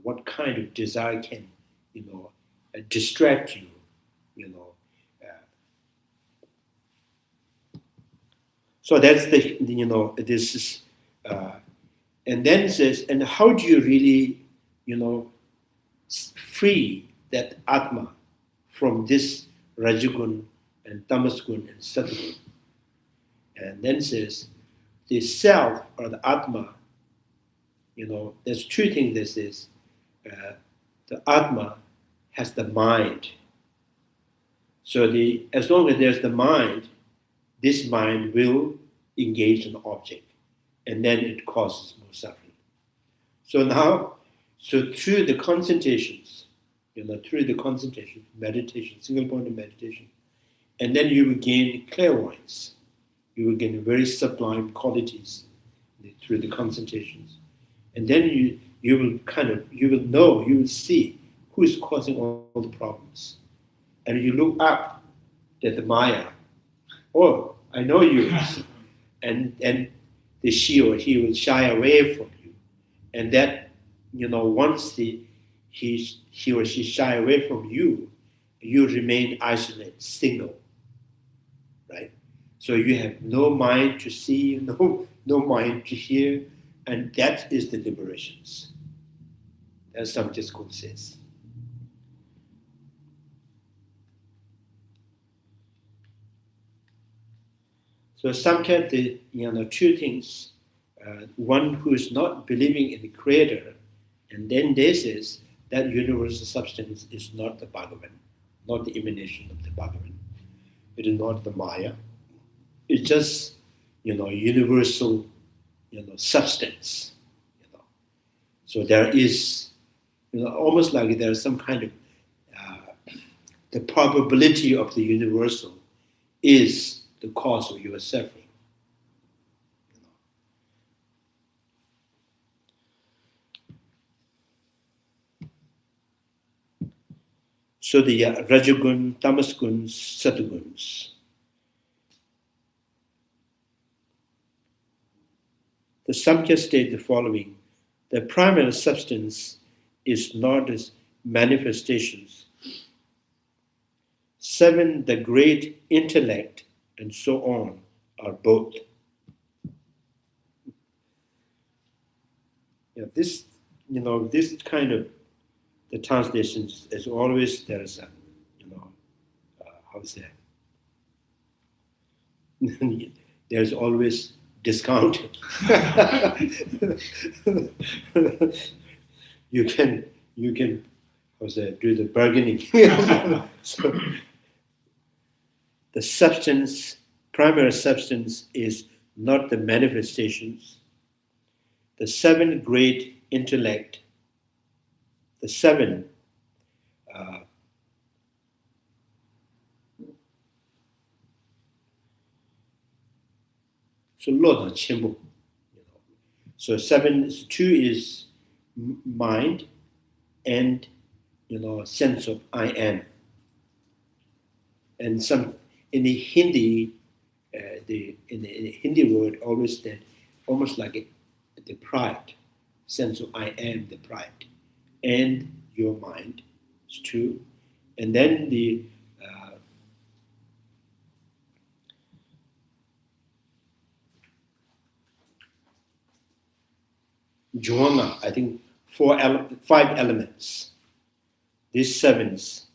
Speaker 3: what kind of desire can, distract you, So that's this is, and then says, and how do you really, free that Atma from this Rajagun and Tamasgun and Sattvagun? And then says, the self or the Atma, there's two things this is. The Atma has the mind. So as long as there's the mind, this mind will engage an object, and then it causes more suffering. So through the concentrations, meditation, single point of meditation, and then you will gain clairvoyance. You will gain very sublime qualities through the concentrations, and then you will know, you will see who is causing all the problems, and you look up at the Maya. Oh, I know you, and she or he will shy away from you, and that once he or she shy away from you, you remain isolated, single, right? So you have no mind to see, no mind to hear, and that is the liberations, as Samkhya school says. So Samkhya, two things. One who is not believing in the Creator, and then this is that universal substance is not the Bhagavan, not the emanation of the Bhagavan. It is not the Maya. It's just, universal, substance. So there is, almost like there's some kind of the probability of the universal is the cause of your suffering. So the Rajagun, Tamasgun, Sattvaguns. The Samkhya state the following: the primal substance is not as manifestations. 7, the great intellect, and so on, are both. This kind of the translations, as always, there is a, how to say, there's always discount. you can, how to say, do the bargaining. So, the substance, primary substance, is not the manifestations. The 7 great intellect, the 7 so lo dan qinbu. So 2 is mind and sense of I am. And some in the Hindi, in the Hindi word always that almost like the pride, sense of I am, the pride, and your mind It's 2. And then the jhana, I think 5 elements. These 7s,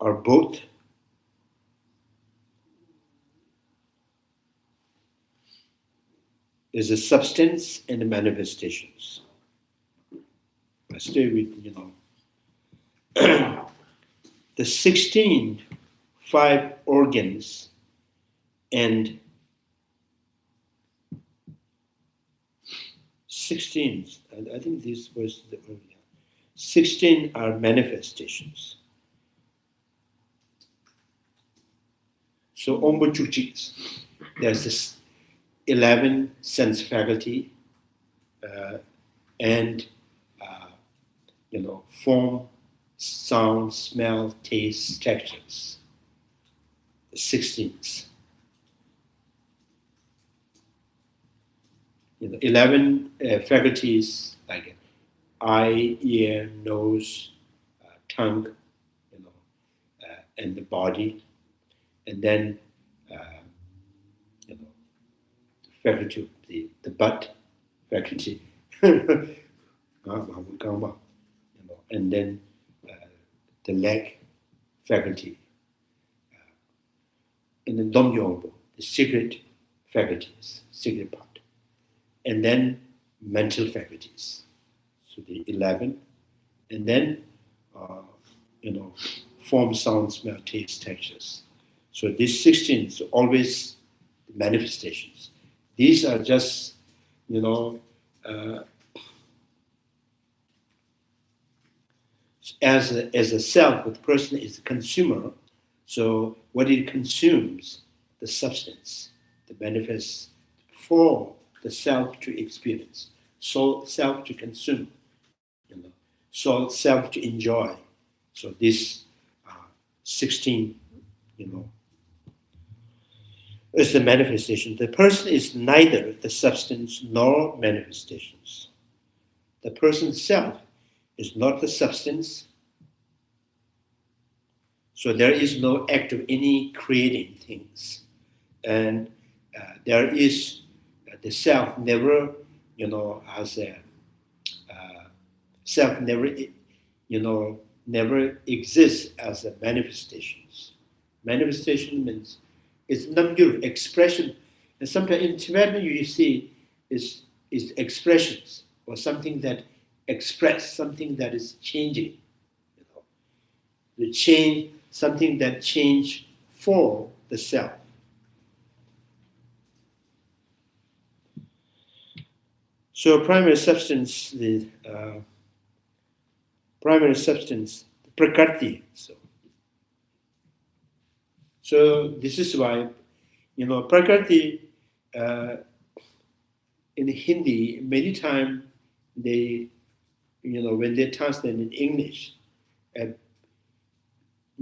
Speaker 3: are both is a substance and the manifestations. I stay with, the 16 5 organs and 16, I think this was the earlier. 16 are manifestations. So ombuchuchis, there's this 11 sense faculty and form, sound, smell, taste, textures. The 16s. 11 faculties like eye, ear, nose, tongue, and the body, and then the faculty, the butt faculty, and then the leg faculty, and then domyombo, the secret faculties, secret part. And then mental faculties, so the 11, and then form, sound, smell, taste, textures. So these 16 is always manifestations. These are just as a self, the person is a consumer. So what it consumes, the substance, the manifests for the self to experience, so self to consume, so self to enjoy. So this 16, is the manifestation. The person is neither the substance nor manifestations. The person's self is not the substance. So there is no act of any creating things, and there is. The self never, has a self never, never exists as a manifestations. Manifestation means it's namgyur, expression, and sometimes in Tibetan you see is expressions or something that express something that is changing. The change, something that change for the self. So primary substance, the Prakrti. So this is why, Prakrti in Hindi, many times they, when they translate in English,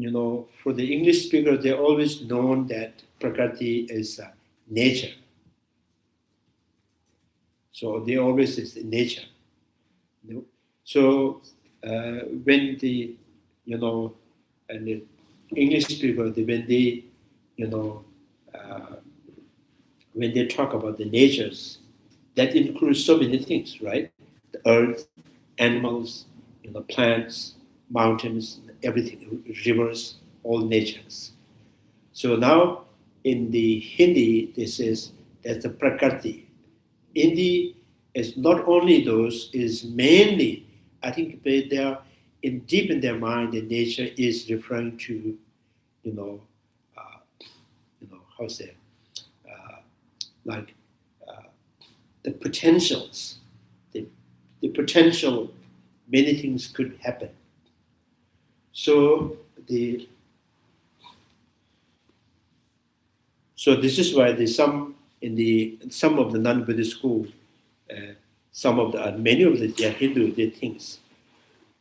Speaker 3: for the English speaker, they're always known that Prakrti is nature. So they always is in nature. So when the, and the English speaker, when they, when they talk about the natures, that includes so many things, right? The earth, animals, plants, mountains, everything, rivers, all natures. So now in the Hindi, this is that's the Prakrti. Hindi is not only those, is mainly, I think they are deep in their mind, the nature is referring to, how say, like the potentials, the potential, many things could happen. So this is why some of the non-Buddhist school, many of the Hindu, they think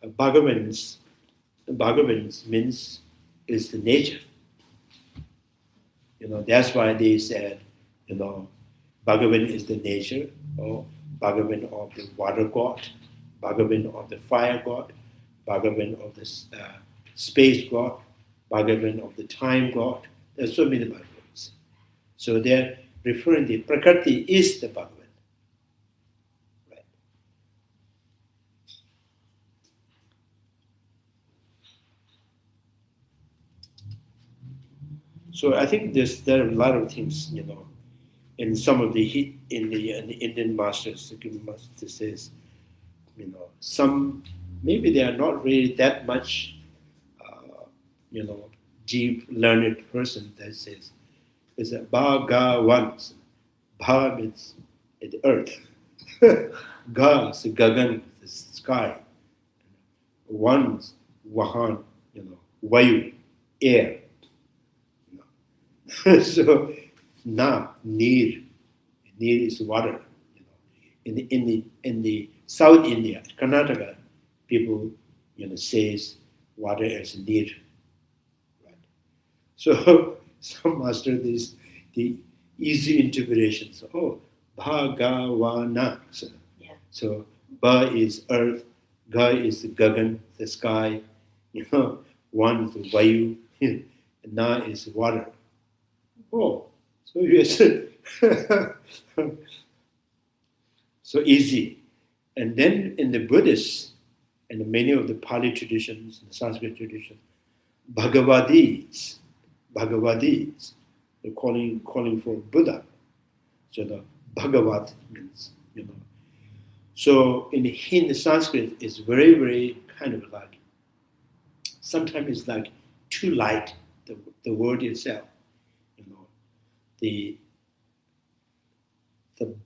Speaker 3: Bhagavans means is the nature. That's why they said, Bhagavan is the nature, or Bhagavan of the water god, Bhagavan of the fire god, Bhagavan of the space god, Bhagavan of the time god. There are so many Bhagavans. So they're referring to Prakrti is the Bhagavan. Right. So I think there are a lot of things, in some of the in the Indian masters, the Guru master says, some maybe they are not really that much, deep learned person that says it's a Bhagavan. Bha means the earth. Ga is the gagan, the sky. One, Vahan, Vayu, air. So na, neer is water. In the South India, Karnataka, people says water as neer. Right. So some master this the easy interpretations. Oh, Bhagavana. So Ba is earth, Ga is the gagan, the sky. One is the Vayu, and Na is water. Oh, so yes. So easy. And then in the Buddhists and many of the Pali traditions, the Sanskrit tradition, Bhagavadis, they're calling for Buddha. So the Bhagavat means, So in Hindi Sanskrit, it's very, very kind of like, sometimes it's like too light, the word itself. The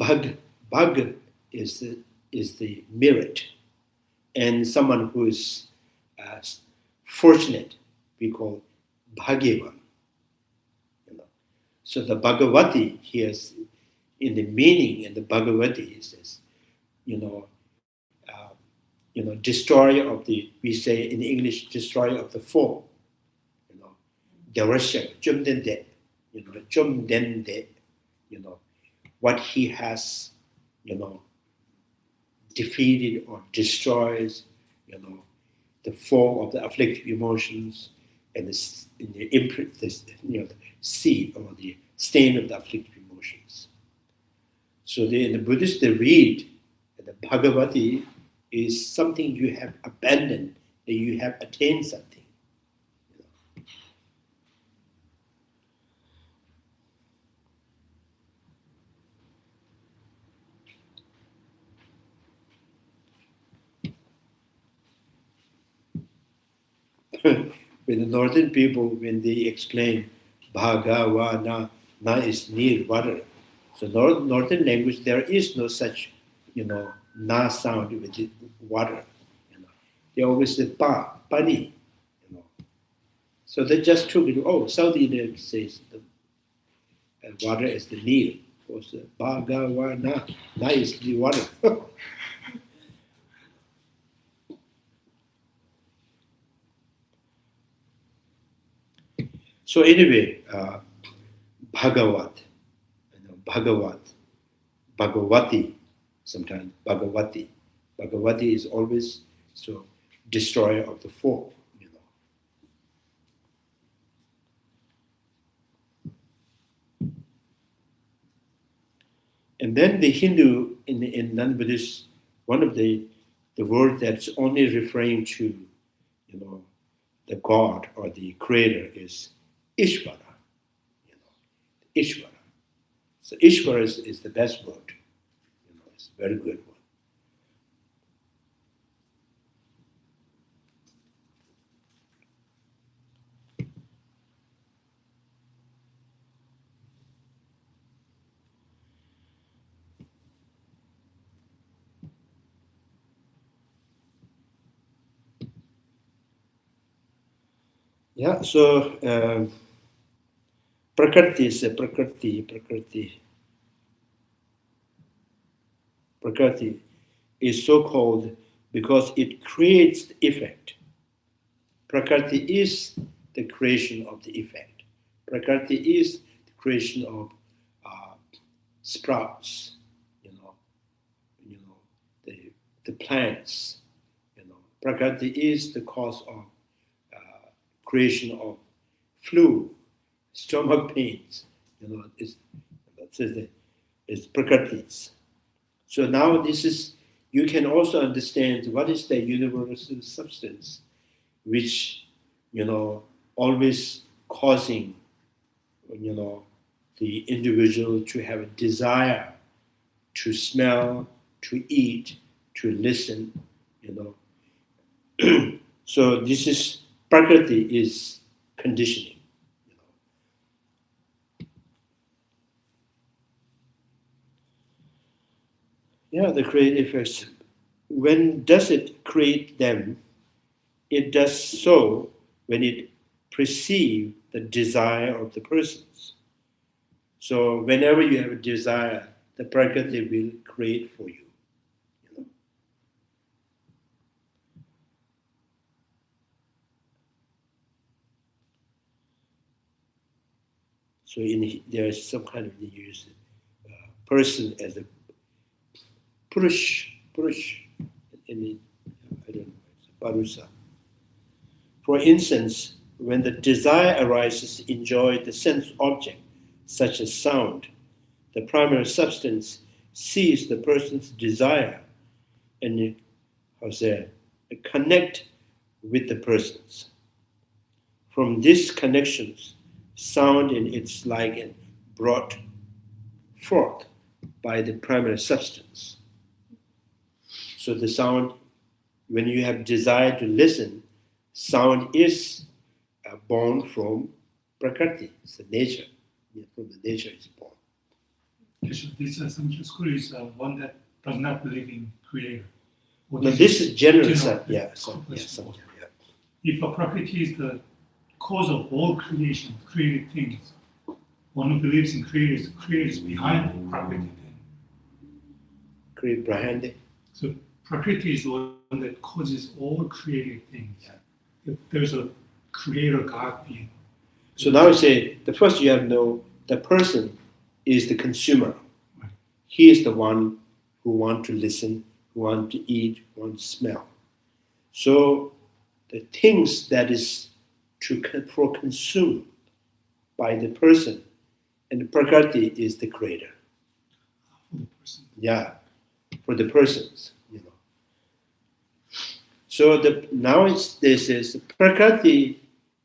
Speaker 3: bhag is the merit, and someone who is fortunate we call bhagyavan. So the Bhagavati here is in the meaning, and the Bhagavati is destroyer of the, we say in English, destroyer of the foe. Derasha, jumdende, jumdende, what he has, defeated or destroys, the foe of the afflictive emotions and the imprint, the seed or the stain of the afflictive emotions. So in the Buddhists, they read that the Bhagavati is something you have abandoned, that you have attained something. With the northern people, when they explain Bhagavana, na is near water. So northern language, there is no such, na sound with the water. They always say pani. So they just took it. Oh, South India says the water is the near. Of course, Bhagavana, na is the water. So anyway, Bhagavat, Bhagavati, sometimes Bhagavati. Bhagavati is always so destroyer of the foe. And then the Hindu in non-Buddhist, one of the word that's only referring to, the God or the Creator is Ishvara. Ishvara. So Ishvara is the best word. It's a very good one. Yeah, so Prakrti is Prakrti is so called because it creates the effect. Prakrti is the creation of the effect. Prakrti is the creation of sprouts, the plants. Prakrti is the cause of creation of flu, stomach pains. It's Prakrtis. So now you can also understand what is the universal substance, which always causing the individual to have a desire to smell, to eat, to listen. So this is Prakrti is conditioning. Yeah, the creative effects. When does it create them? It does so when it perceives the desire of the persons. So whenever you have a desire, the Prakrti will create for you. So there is some kind of use person as a purush, in I don't know, parusa. For instance, when the desire arises to enjoy the sense object, such as sound, the primary substance sees the person's desire and connect with the persons. From these connections, sound in its like brought forth by the primary substance. So the sound, when you have desire to listen, sound is born from Prakrti, it's the nature. From the nature is born.
Speaker 2: This Samkhya school is one that does not believe in creator.
Speaker 3: No, this is general.
Speaker 2: Samkhya.
Speaker 3: If
Speaker 2: a Prakrti is the cause of all creation, created things, one who believes in creators, creators behind the Prakrti thing.
Speaker 3: Create behind it.
Speaker 2: So Prakrti is the one that causes all created things.
Speaker 3: Yeah.
Speaker 2: If there's a creator God being.
Speaker 3: So now we say the first you have to know the person is the consumer.
Speaker 2: Right.
Speaker 3: He is the one who wants to listen, who wants to eat, who wants to smell. So the things that is for consumed by the person, and the Prakrti is the creator.
Speaker 2: For the person.
Speaker 3: Yeah, for the persons, So this is Prakrti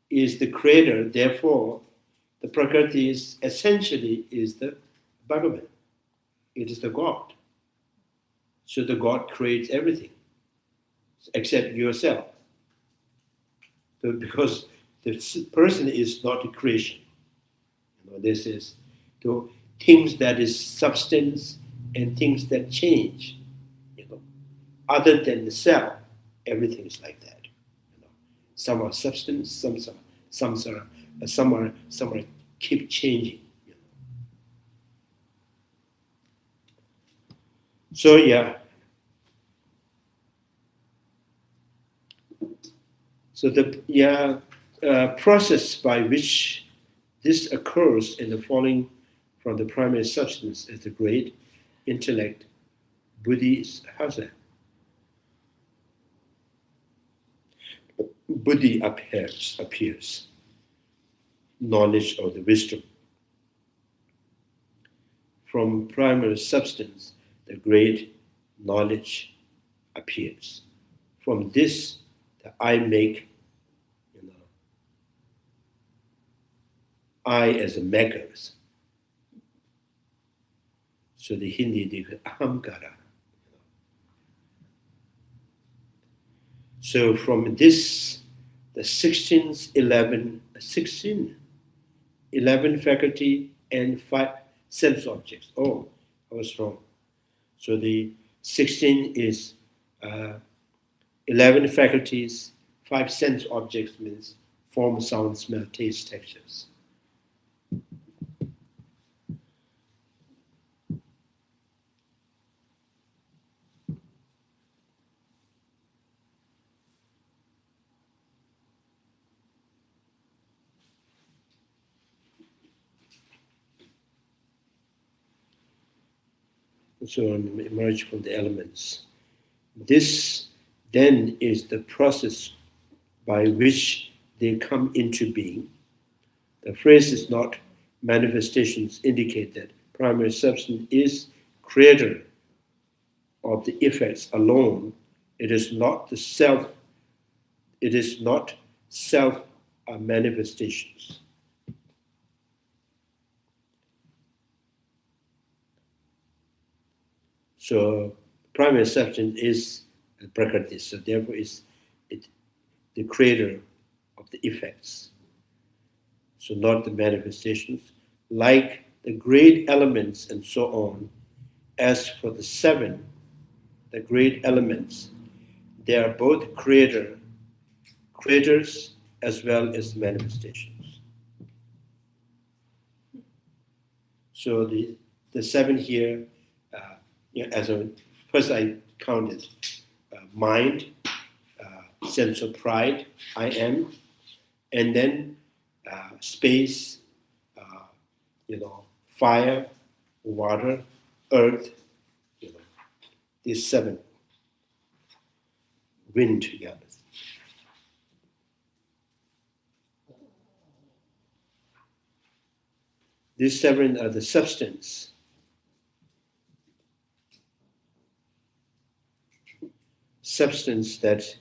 Speaker 3: is the creator, therefore the Prakrti is essentially is the Bhagavan. It is the God. So the God creates everything except yourself. So because the person is not a creation. This is the things that is substance and things that change. Other than the self, everything is like that. Some are substance, some are keep changing. So yeah. So the process by which this occurs in the falling from the primary substance is the great intellect, Buddhi. How's that? Buddhi appears, knowledge or the wisdom. From primary substance, the great knowledge appears. From this, the I make, I as a maker. So the Hindi, they call Ahamkara. So from this, the 11 faculty and 5 sense objects. Oh, I was wrong. So the 16 is 11 faculties, 5 sense objects means form, sound, smell, taste, textures. So emerge from the elements. This then is the process by which they come into being. The phrase is not manifestations indicate that primary substance is creator of the effects alone. It is not the self. It is not self manifestations. So primary substance is Prakrti. So therefore, is it the creator of the effects. So not the manifestations, like the great elements and so on. As for the seven, the great elements, they are both creators as well as manifestations. So the seven here, first I counted mind, sense of pride, I am, and then space, fire, water, earth, these seven, wind together. These seven are the substance. Substance that,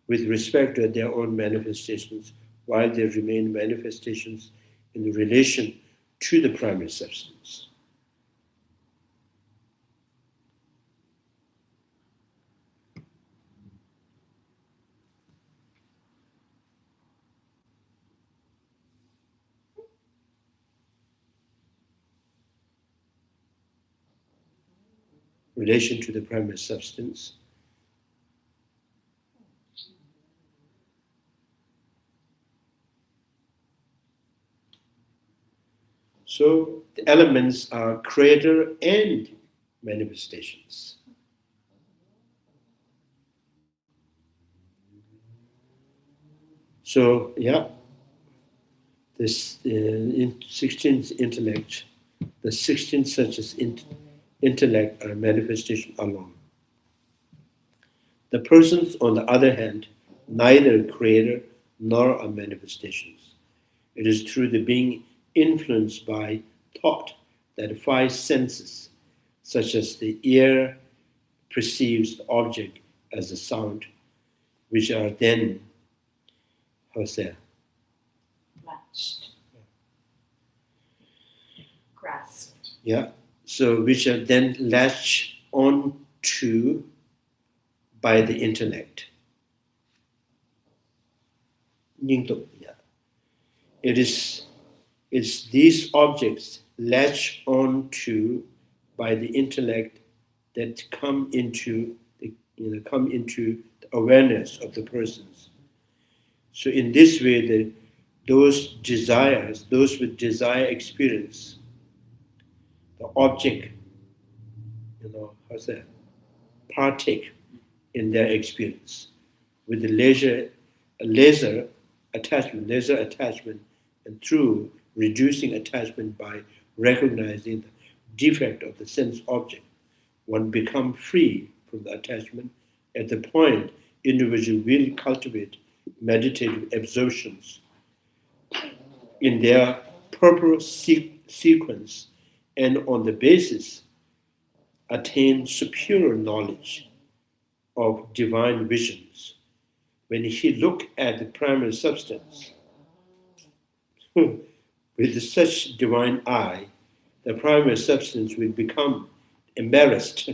Speaker 3: with respect to their own manifestations, while they remain manifestations in relation to the primary substance. Relation to the primary substance. So the elements are creator and manifestations. So this in 16th intellect, the 16 such as intellect are manifestation alone. The persons, on the other hand, neither creator nor are manifestations. It is through the being influenced by thought that five senses, such as the ear, perceives the object as a sound, which are then,
Speaker 4: latched, grasped.
Speaker 3: Yeah, so which are then latched on to by the intellect. It's these objects latched on to by the intellect that come into the awareness of the persons. So in this way, those with desire experience, the object, partake in their experience with the laser attachment, and through reducing attachment by recognizing the defect of the sense object, one becomes free from the attachment. At the point, individual will cultivate meditative absorptions in their proper sequence, and on the basis attain superior knowledge of divine visions. When he look at the primary substance with such divine eye, the primary substance will become embarrassed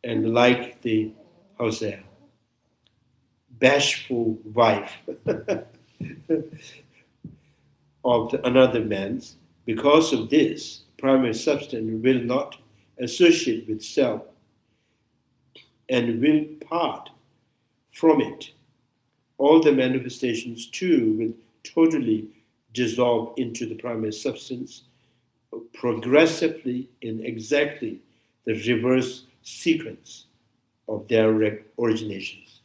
Speaker 3: and like the bashful wife of another man's. Because of this, primary substance will not associate with self and will part from it. All the manifestations too will totally dissolve into the primary substance progressively in exactly the reverse sequence of their originations.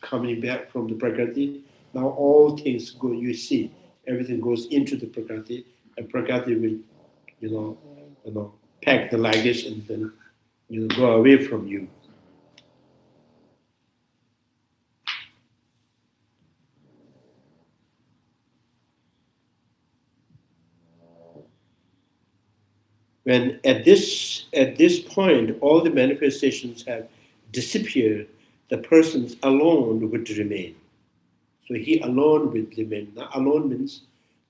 Speaker 3: Coming back from the Prakrti, now all things go, you see, everything goes into the Prakrti, and Prakrti will, pack the luggage and then, go away from you. When at this point all the manifestations have disappeared, the persons alone would remain. So he alone would remain. Now, alone means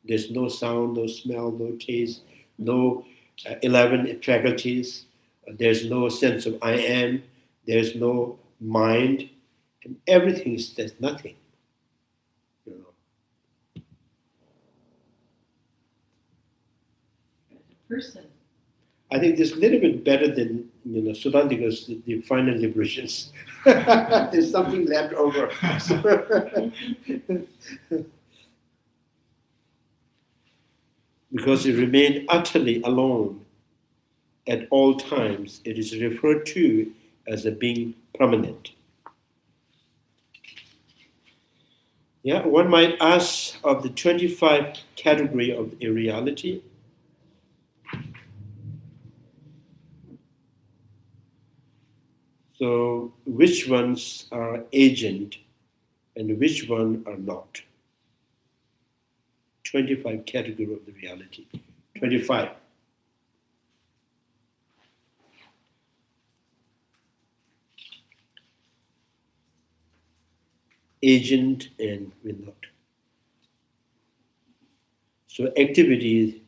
Speaker 3: there's no sound, no smell, no taste, no 11 faculties. There's no sense of I am. There's no mind, and everything is there's nothing. You know.
Speaker 5: Person.
Speaker 3: I think this is a little bit better than Sudantika's the final liberations. There's something left over. Because it remained utterly alone at all times, it is referred to as a being permanent. Yeah, one might ask of the 25 category of a reality. So, which ones are agent and which one are not? 25 category of the reality. 25. Agent and will not. So activities,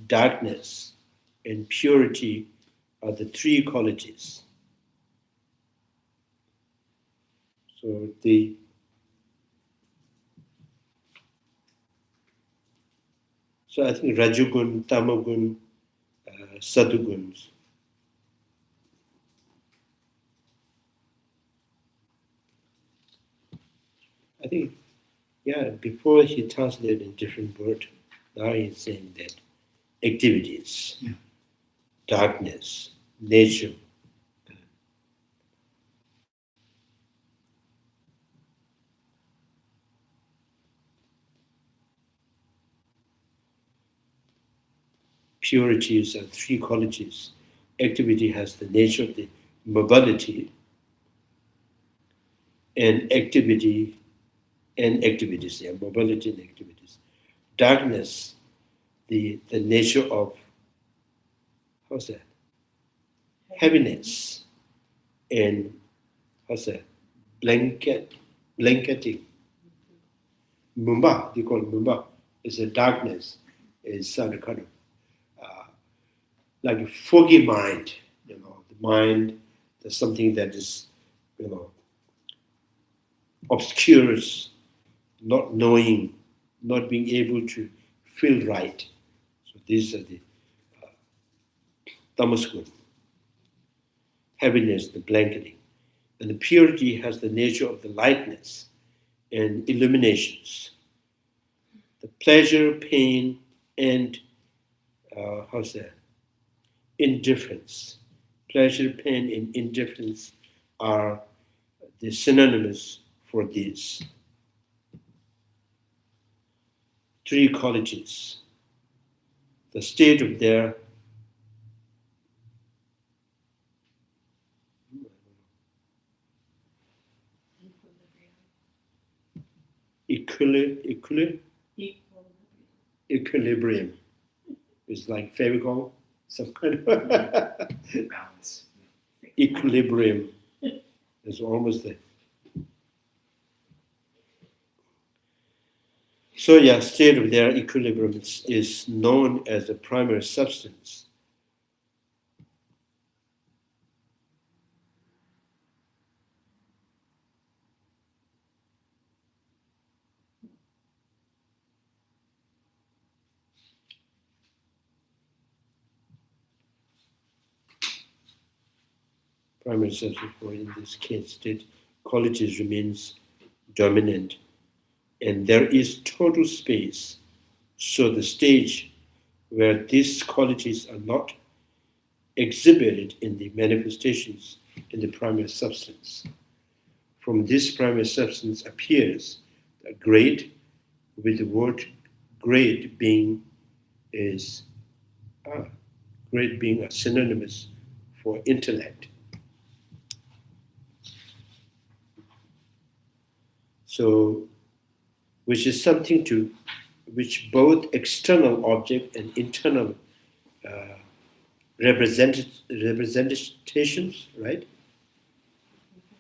Speaker 3: darkness, and purity are the three qualities. So I think Rajagun, Tamagun, Saduguns. I think, before he translated in different word, now he's saying that activities, darkness, nature, purities are three qualities. Activity has the nature of the mobility, and activities, mobility and activities. Darkness, the nature of, how's that? Heaviness, and how's that? Blanketing. Mumba, they call it Mumba. It's a darkness. It's kind of like a foggy mind. The mind, there's something that is, obscures, not knowing, not being able to feel right. So these are the Tamas good. Heaviness, the blanketing. And the purity has the nature of the lightness and illuminations. The pleasure, pain, and indifference. Pleasure, pain, and indifference are the synonymous for these three qualities. The state of their equilibrium is like Favicol, some kind of
Speaker 2: Balance.
Speaker 3: equilibrium is almost there. So state of their equilibrium is known as the primary substance. Primary substance, or in this case, state qualities remains dominant, and there is total space. So the stage where these qualities are not exhibited in the manifestations in the primary substance. From this primary substance appears a grade, with the word grade being a synonymous for intellect. So, which is something which both external object and internal representations, right?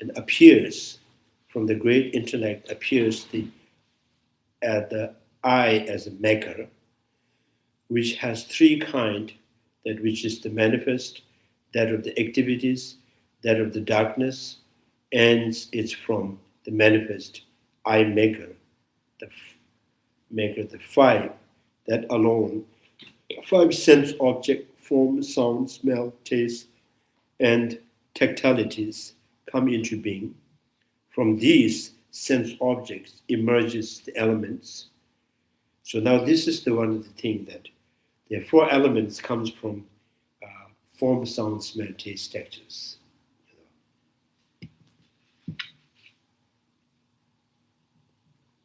Speaker 3: And appears from the great intellect, appears the I as a maker, which has three kinds, that which is the manifest, that of the activities, that of the darkness, and it's from the manifest I maker, the maker, the five, that alone, five sense object, form, sound, smell, taste, and tactilities come into being. From these sense objects emerges the elements. So now this is the one of the thing that the four elements comes from form, sound, smell, taste, textures.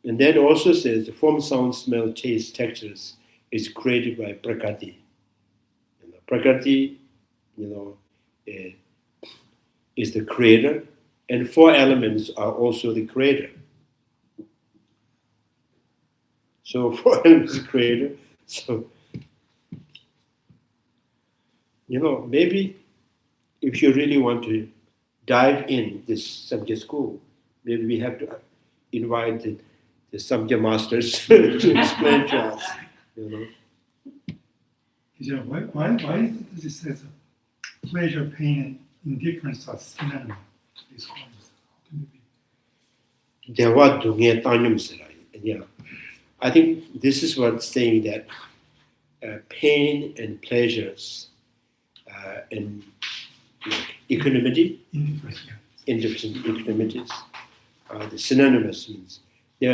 Speaker 3: And then also says the form, sound, smell, taste, textures is created by Prakrti. Prakrti, is the creator, and four elements are also the creator. So four elements is creator. So, maybe if you really want to dive in this Samkhya school, maybe we have to invite the Samkhya masters to explain to us.
Speaker 2: Why is it that it says pleasure, pain, and indifference are synonymous? These ones. How can it be?
Speaker 3: Yeah. I think this is what saying that pain and pleasures and equanimity, indifference and equanimities, the synonymous means they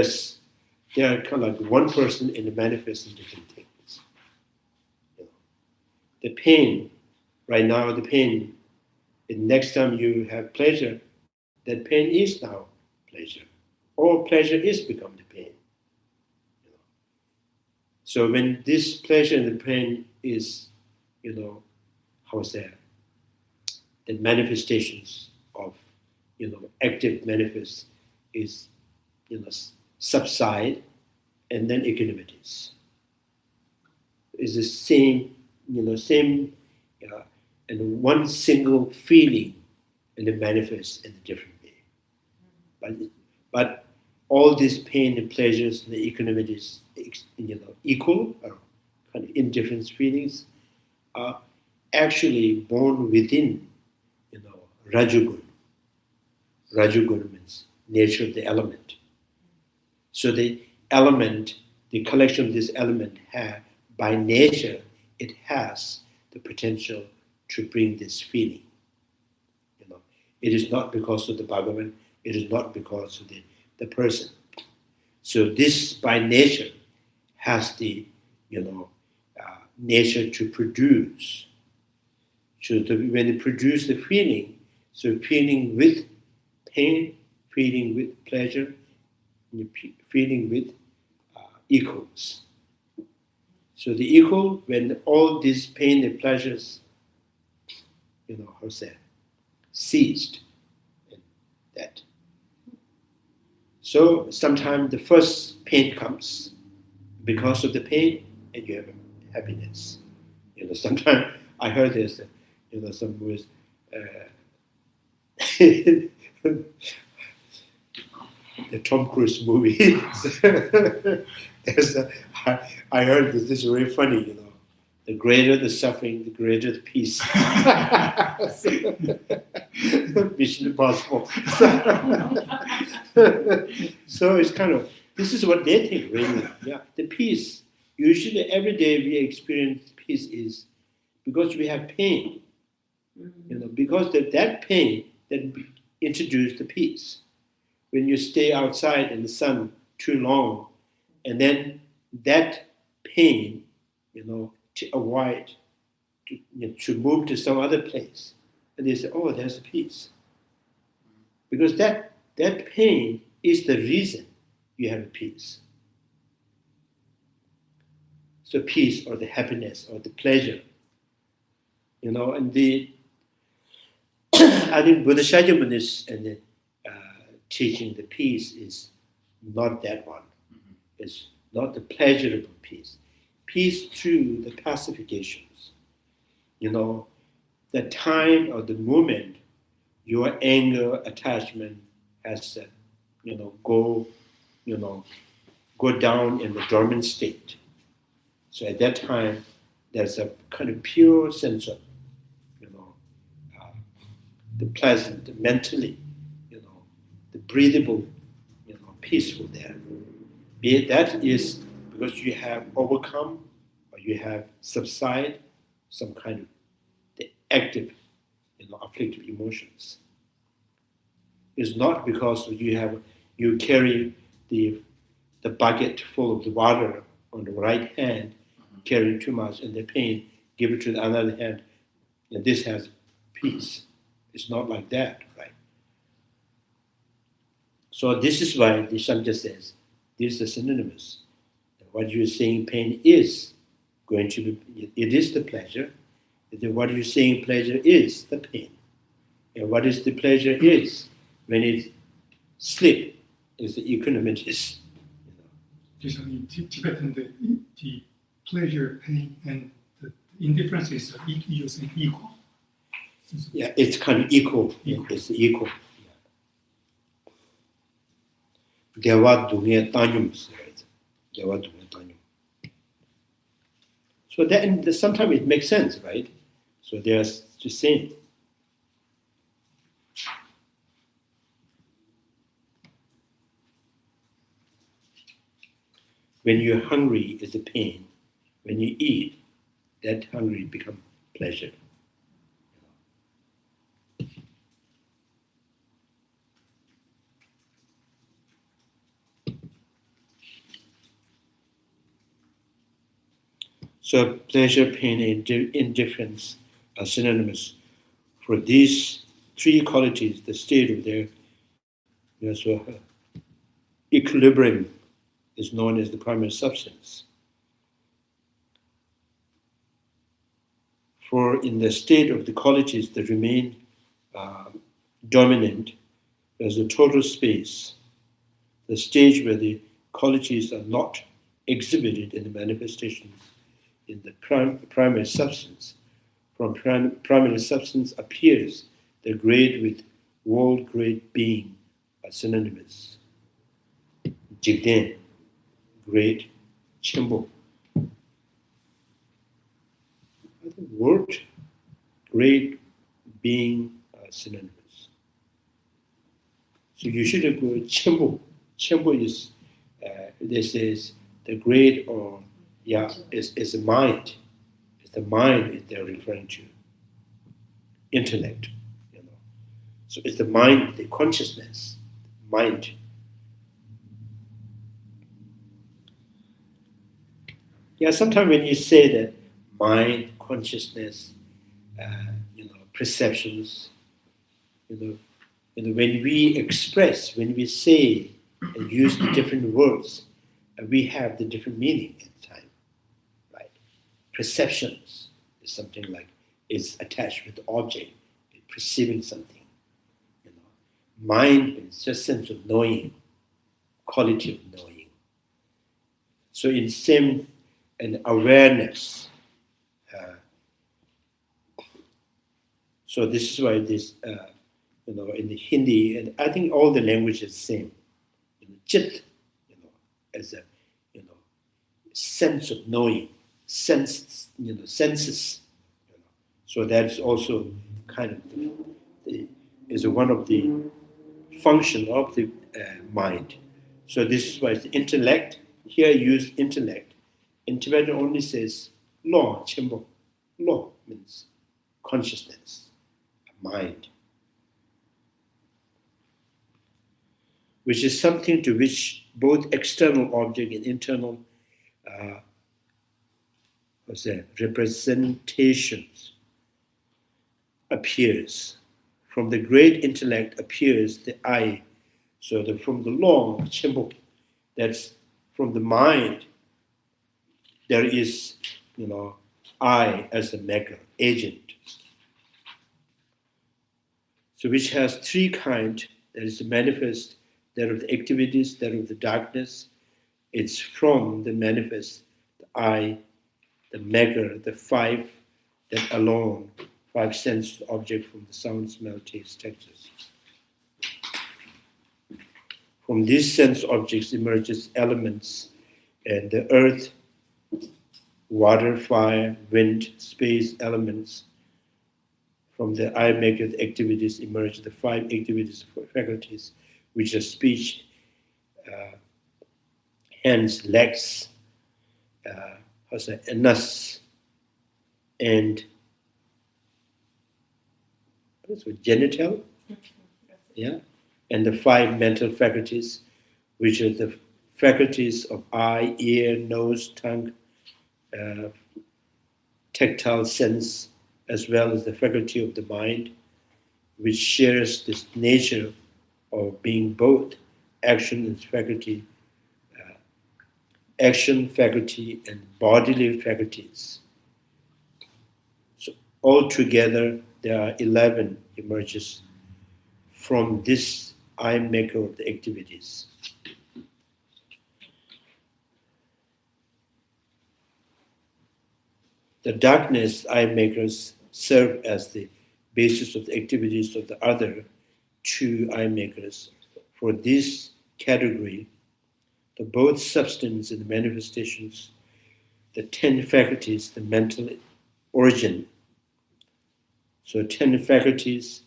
Speaker 3: are kind of like one person in the manifest in different things. The pain, right now, the pain, and next time you have pleasure, that pain is now pleasure. All pleasure is become the pain. So when this pleasure and the pain is, the manifestations of, active manifest is, subside, and then equanimities. It's the same, and one single feeling, and it manifests in a different way. But all these pain and pleasures and the equanimities, equal or kind of indifferent feelings, are actually born within, Rajagun. Rajagun means nature of the element. So the element, the collection of this element, by nature, it has the potential to bring this feeling. It is not because of the Bhagavan, it is not because of the person. So this by nature has the nature to produce. So when it produces the feeling, so feeling with pain, feeling with pleasure, feeling with equals. So the equal, when all these pain and pleasures, ceased, that. So sometimes the first pain comes because of the pain, and you have happiness. Sometimes I heard this, some was the Tom Cruise movie. I heard this is very funny, The greater the suffering, the greater the peace. Mission Impossible. So it's kind of, this is what they think, really. Yeah, the peace. Usually every day we experience peace is because we have pain. Because that pain that introduced the peace. When you stay outside in the sun too long, and then that pain, to avoid, to move to some other place. And they say, oh, there's a peace. Because that pain is the reason you have a peace. So peace or the happiness or the pleasure. And I think Buddha Shakyamuni is and the teaching the peace is not that one. It's not the pleasurable peace. Peace through the pacifications. the time or the moment your anger attachment has go down in the dormant state. So at that time, there's a kind of pure sense of the pleasant, mentally, the breathable, peaceful there. Be it that is because you have overcome or you have subside some kind of the active, afflictive emotions. It's not because you carry the bucket full of the water on the right hand, carrying too much, and the pain, give it to the other hand, and this has peace. It's not like that, right? So this is why the Samkhya says, these are synonymous. What you're saying pain is going to be, it is the pleasure. What you're saying pleasure is the pain. And what is the pleasure is when it slip is the equanimity.
Speaker 2: So in Tibetan, the pleasure, pain, and the indifference is using equal.
Speaker 3: Yeah, it's kind of equal. It's equal. Dewa dunga tanyum. Dewa dunga tanyum. So that sometimes it makes sense, right? So they're just saying. When you're hungry, it's a pain. When you eat, that hungry becomes pleasure. So pleasure, pain, and indifference are synonymous. For these three qualities, the state of their equilibrium is known as the primary substance. For in the state of the qualities that remain dominant, there's a total space, the stage where the qualities are not exhibited in the manifestations in the primary substance. From primary substance appears the grade with world grade being are synonymous. Jigden, great, Chimbo. The word great being are synonymous. So you should go Chimbo. Chimbo is, this is the great or is the mind. It's the mind they're referring to. Intellect, So it's the mind, the consciousness, mind. Yeah, sometimes when you say that mind, consciousness, perceptions, when we express, when we say and use the different words, we have the different meaning at the time, right? Perceptions is something like is attached with the object, perceiving something. Mind is just sense of knowing, quality of knowing. So in same and awareness. So this is why this, in the Hindi, and I think all the languages the same. Chit, as a, sense of knowing, senses. So that's also kind of is one of the function of the mind. So this is why it's the intellect. Here I use intellect. In Tibetan only says lo, chimbo. Lo means consciousness, mind, which is something to which both external object and internal representations appears. From the great intellect appears the I. So from the long chimbo, that's from the mind, there is, I as a maker, agent. So which has three kinds, that is manifest, that of the activities, that of the darkness. It's from the manifest, the I, the maker, the five that alone 5 sense object from the sound, smell, taste, textures. From these sense objects emerges elements, and the earth, water, fire, wind, space elements. From the eye maker activities emerge the 5 activities for faculties, which are speech, hands, legs, anus, and genital, yeah, and the 5 mental faculties, which are the faculties of eye, ear, nose, tongue, tactile sense, as well as the faculty of the mind, which shares this nature of being both action and faculty, action faculty and bodily faculties. So altogether, there are 11 emerges from this eye maker of the activities. The darkness eye makers serve as the basis of the activities of the other 2 eye makers. For this category, the both substance and the manifestations, the 10 faculties, the mental origin. So 10 faculties,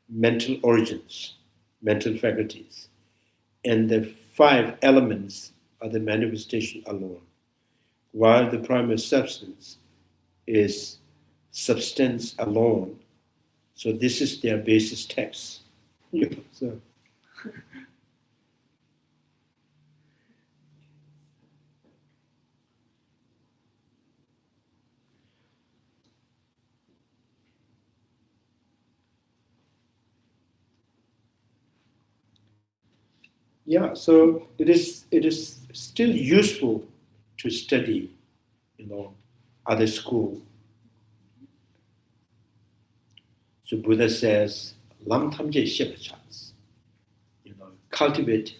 Speaker 3: mental origins, mental faculties. And the 5 elements are the manifestation alone, while the primal substance is substance alone. So this is their basis text. So. Yeah, so it is still useful to study, other school. So Buddha says, lam tamje shivachats, cultivate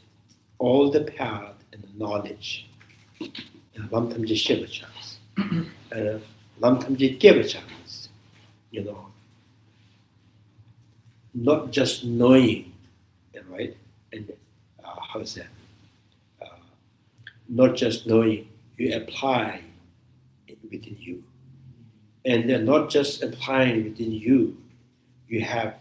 Speaker 3: all the path and the knowledge. Lam tamje shivachats, lam tamje gyavachats, not just knowing, right? And how's that? Not just knowing, you apply it within you. And then not just applying within you, you have,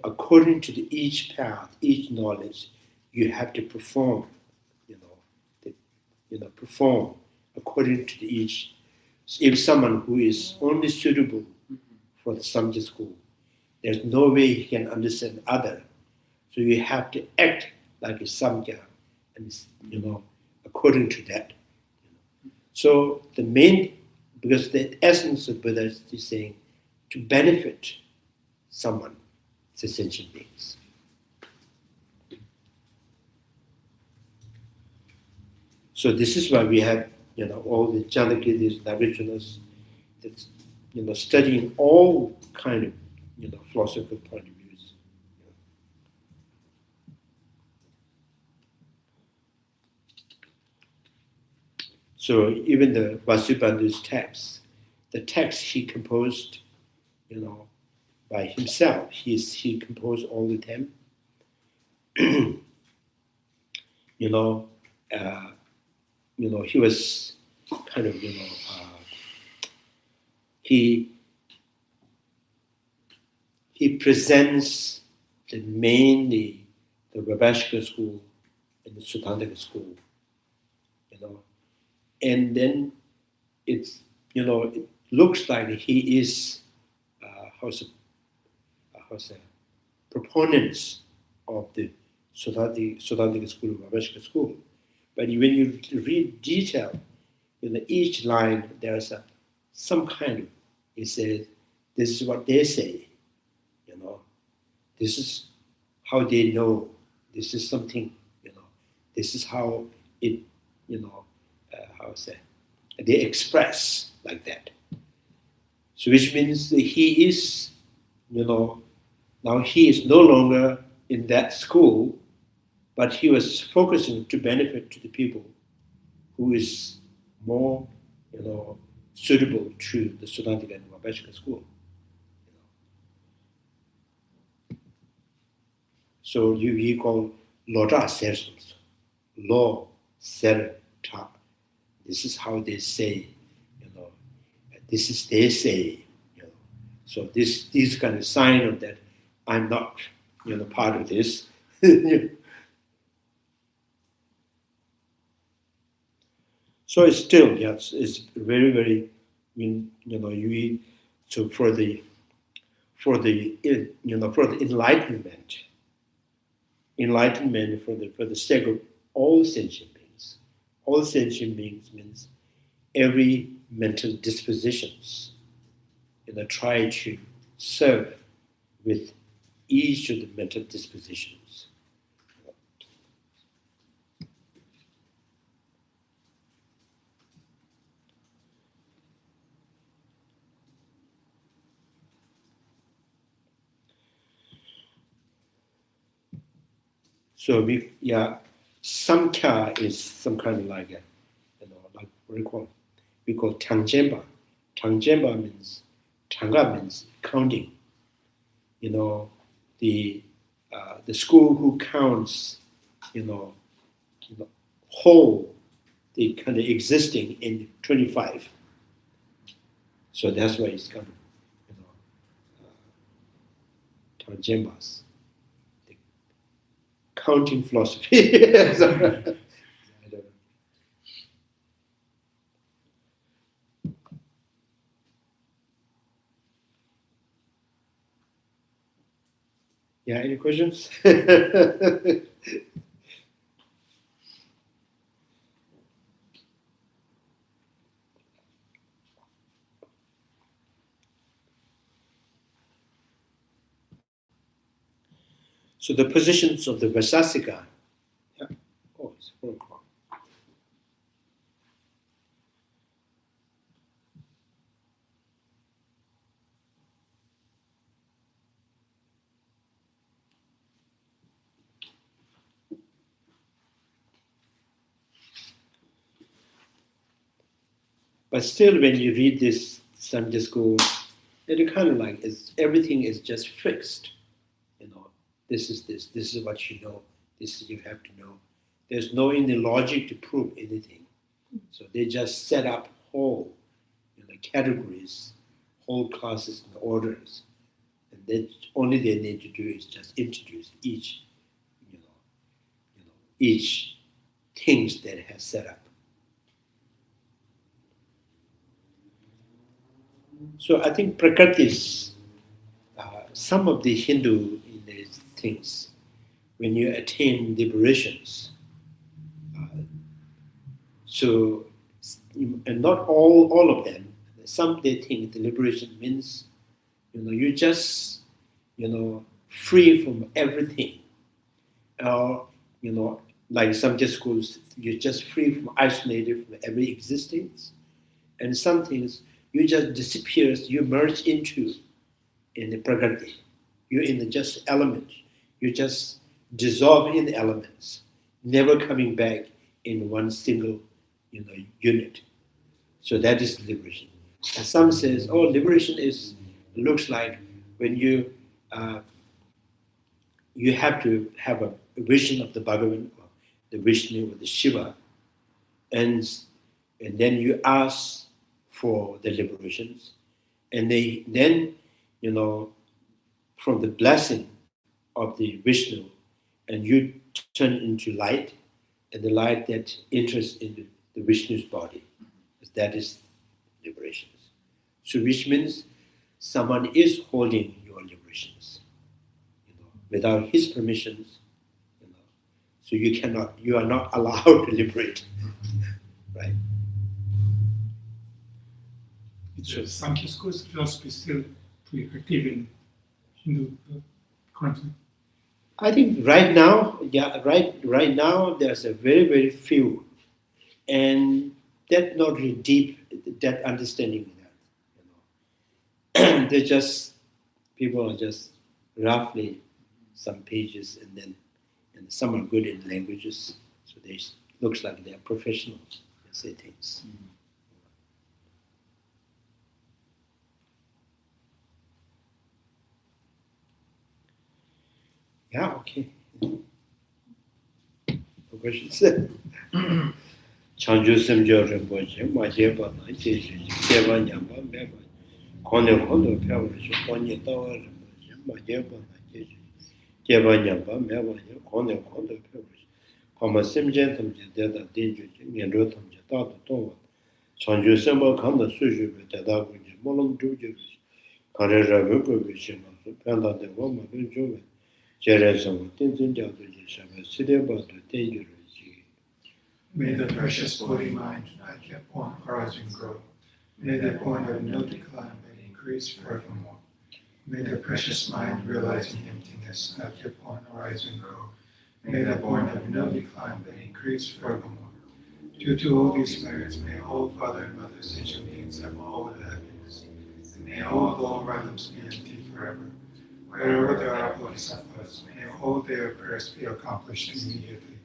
Speaker 3: according to each path, each knowledge, you have to perform, perform according to each. So if someone who is only suitable for the Samkhya school, there's no way he can understand other. So you have to act like a Samkhya, and according to that. So the main, because the essence of Buddha is saying to benefit someone, the sentient beings. So this is why we have, all the Chandrakirtis, Nagarjunas, that's, studying all kind of, philosophical point of views. So even the Vasubandhu's text, the text he composed, by himself. He composed all the them. He was kind of, he presents mainly the Viveka school and the Sutantaka school, and then it's, it looks like he is, proponents of the Sutantaka school, Viveka school. But when you read detail, each line there's some kind of, it says, this is what they say, this is how they know, this is something, this is how it, they express like that. So which means that he is, now he is no longer in that school, but he was focusing to benefit to the people. who is more, suitable to the Sudantika and Wabeshka school. So we call Lota Sersums, Lo Ser Ta. This is how they say, this is they say, So this kind of sign of that I'm not, part of this. So it's still, yes, it's very, very, so for the enlightenment for the sake of all sentient beings. All sentient beings means every mental dispositions, try to serve with each of the mental dispositions. So Samkya is some kind of like what do you call it? We call Tangjemba. Tangjemba means, Tanga means counting. The school who counts, whole, the kind of existing in 25. So that's why it's kind of, Tangjembas. The counting philosophy. I don't know. Yeah, any questions? So the positions of the Vaisasika. Yeah. Oh, it's 4 o'clock. But still, when you read this Sunday school, it kind of like everything is just fixed. This is this. This is what you know. This is you have to know. There's no any logic to prove anything. So they just set up whole categories, whole classes and orders, and then only they need to do is just introduce each, each things that it has set up. So I think Prakrtis, some of the Hindu things, when you attain liberations, and not all of them, some they think the liberation means, you just, free from everything. Or, like some schools, you're just free from isolated from every existence. And some things, you just disappear, you merge into in the Prakrti. You're in the just element. You just dissolve in the elements, never coming back in one single, unit. So that is liberation. And some says, liberation looks like when you have to have a vision of the Bhagavan, or the Vishnu, or the Shiva, and then you ask for the liberations, and then from the blessing of the Vishnu, and you turn into light, and the light that enters into the Vishnu's body. That is liberations. So which means someone is holding your liberations, without his permissions, so you are not allowed to liberate, right?
Speaker 2: So Samkhya school's philosophy is still pretty active in Hindu currently.
Speaker 3: I think right now, right now there's a very, very few, and that's not really deep, that understanding of that. They're just, people are just roughly some pages, and some are good in languages, so they looks like they're professionals. settings. Yeah, okay. No questions? Chanju Semjo Rinpoche, Majeba, Jeba Nyamba, Meba, Kone Kondo, Parish, Konye Tawa Rinpoche, Majeba, Jeba Nyamba, Meba, Kone Kondo, Parish, Pama Semjentam, Deda, Dinju, Yenrotam, Tata Towa, Chanju Semba Kanda Suju, Deda, Molom Duju, Karera Vukovic, Panda de Woma, Juve, Jeresam, Tintin Jadu, Sideba, Danger.
Speaker 2: May the precious body mind at your point horizon grow. May the point of no decline but increase forevermore. May the precious mind realizing emptiness at your point horizon grow. May the point of no decline but increase forevermore. Due to all these merits, may all Father and Mother sentient beings have all the happiness. And may all lower realms be empty forever. Wherever there are bodhisattvas, may all their prayers be accomplished immediately.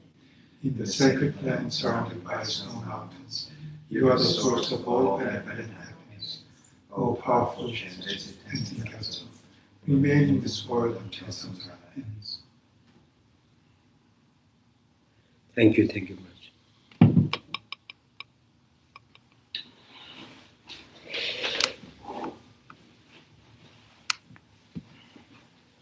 Speaker 2: In the sacred land surrounded by snow mountains, you are the source of all benefit and happiness. O powerful Tenkatsu, remain in this world until Samkhya ends.
Speaker 3: Thank you much.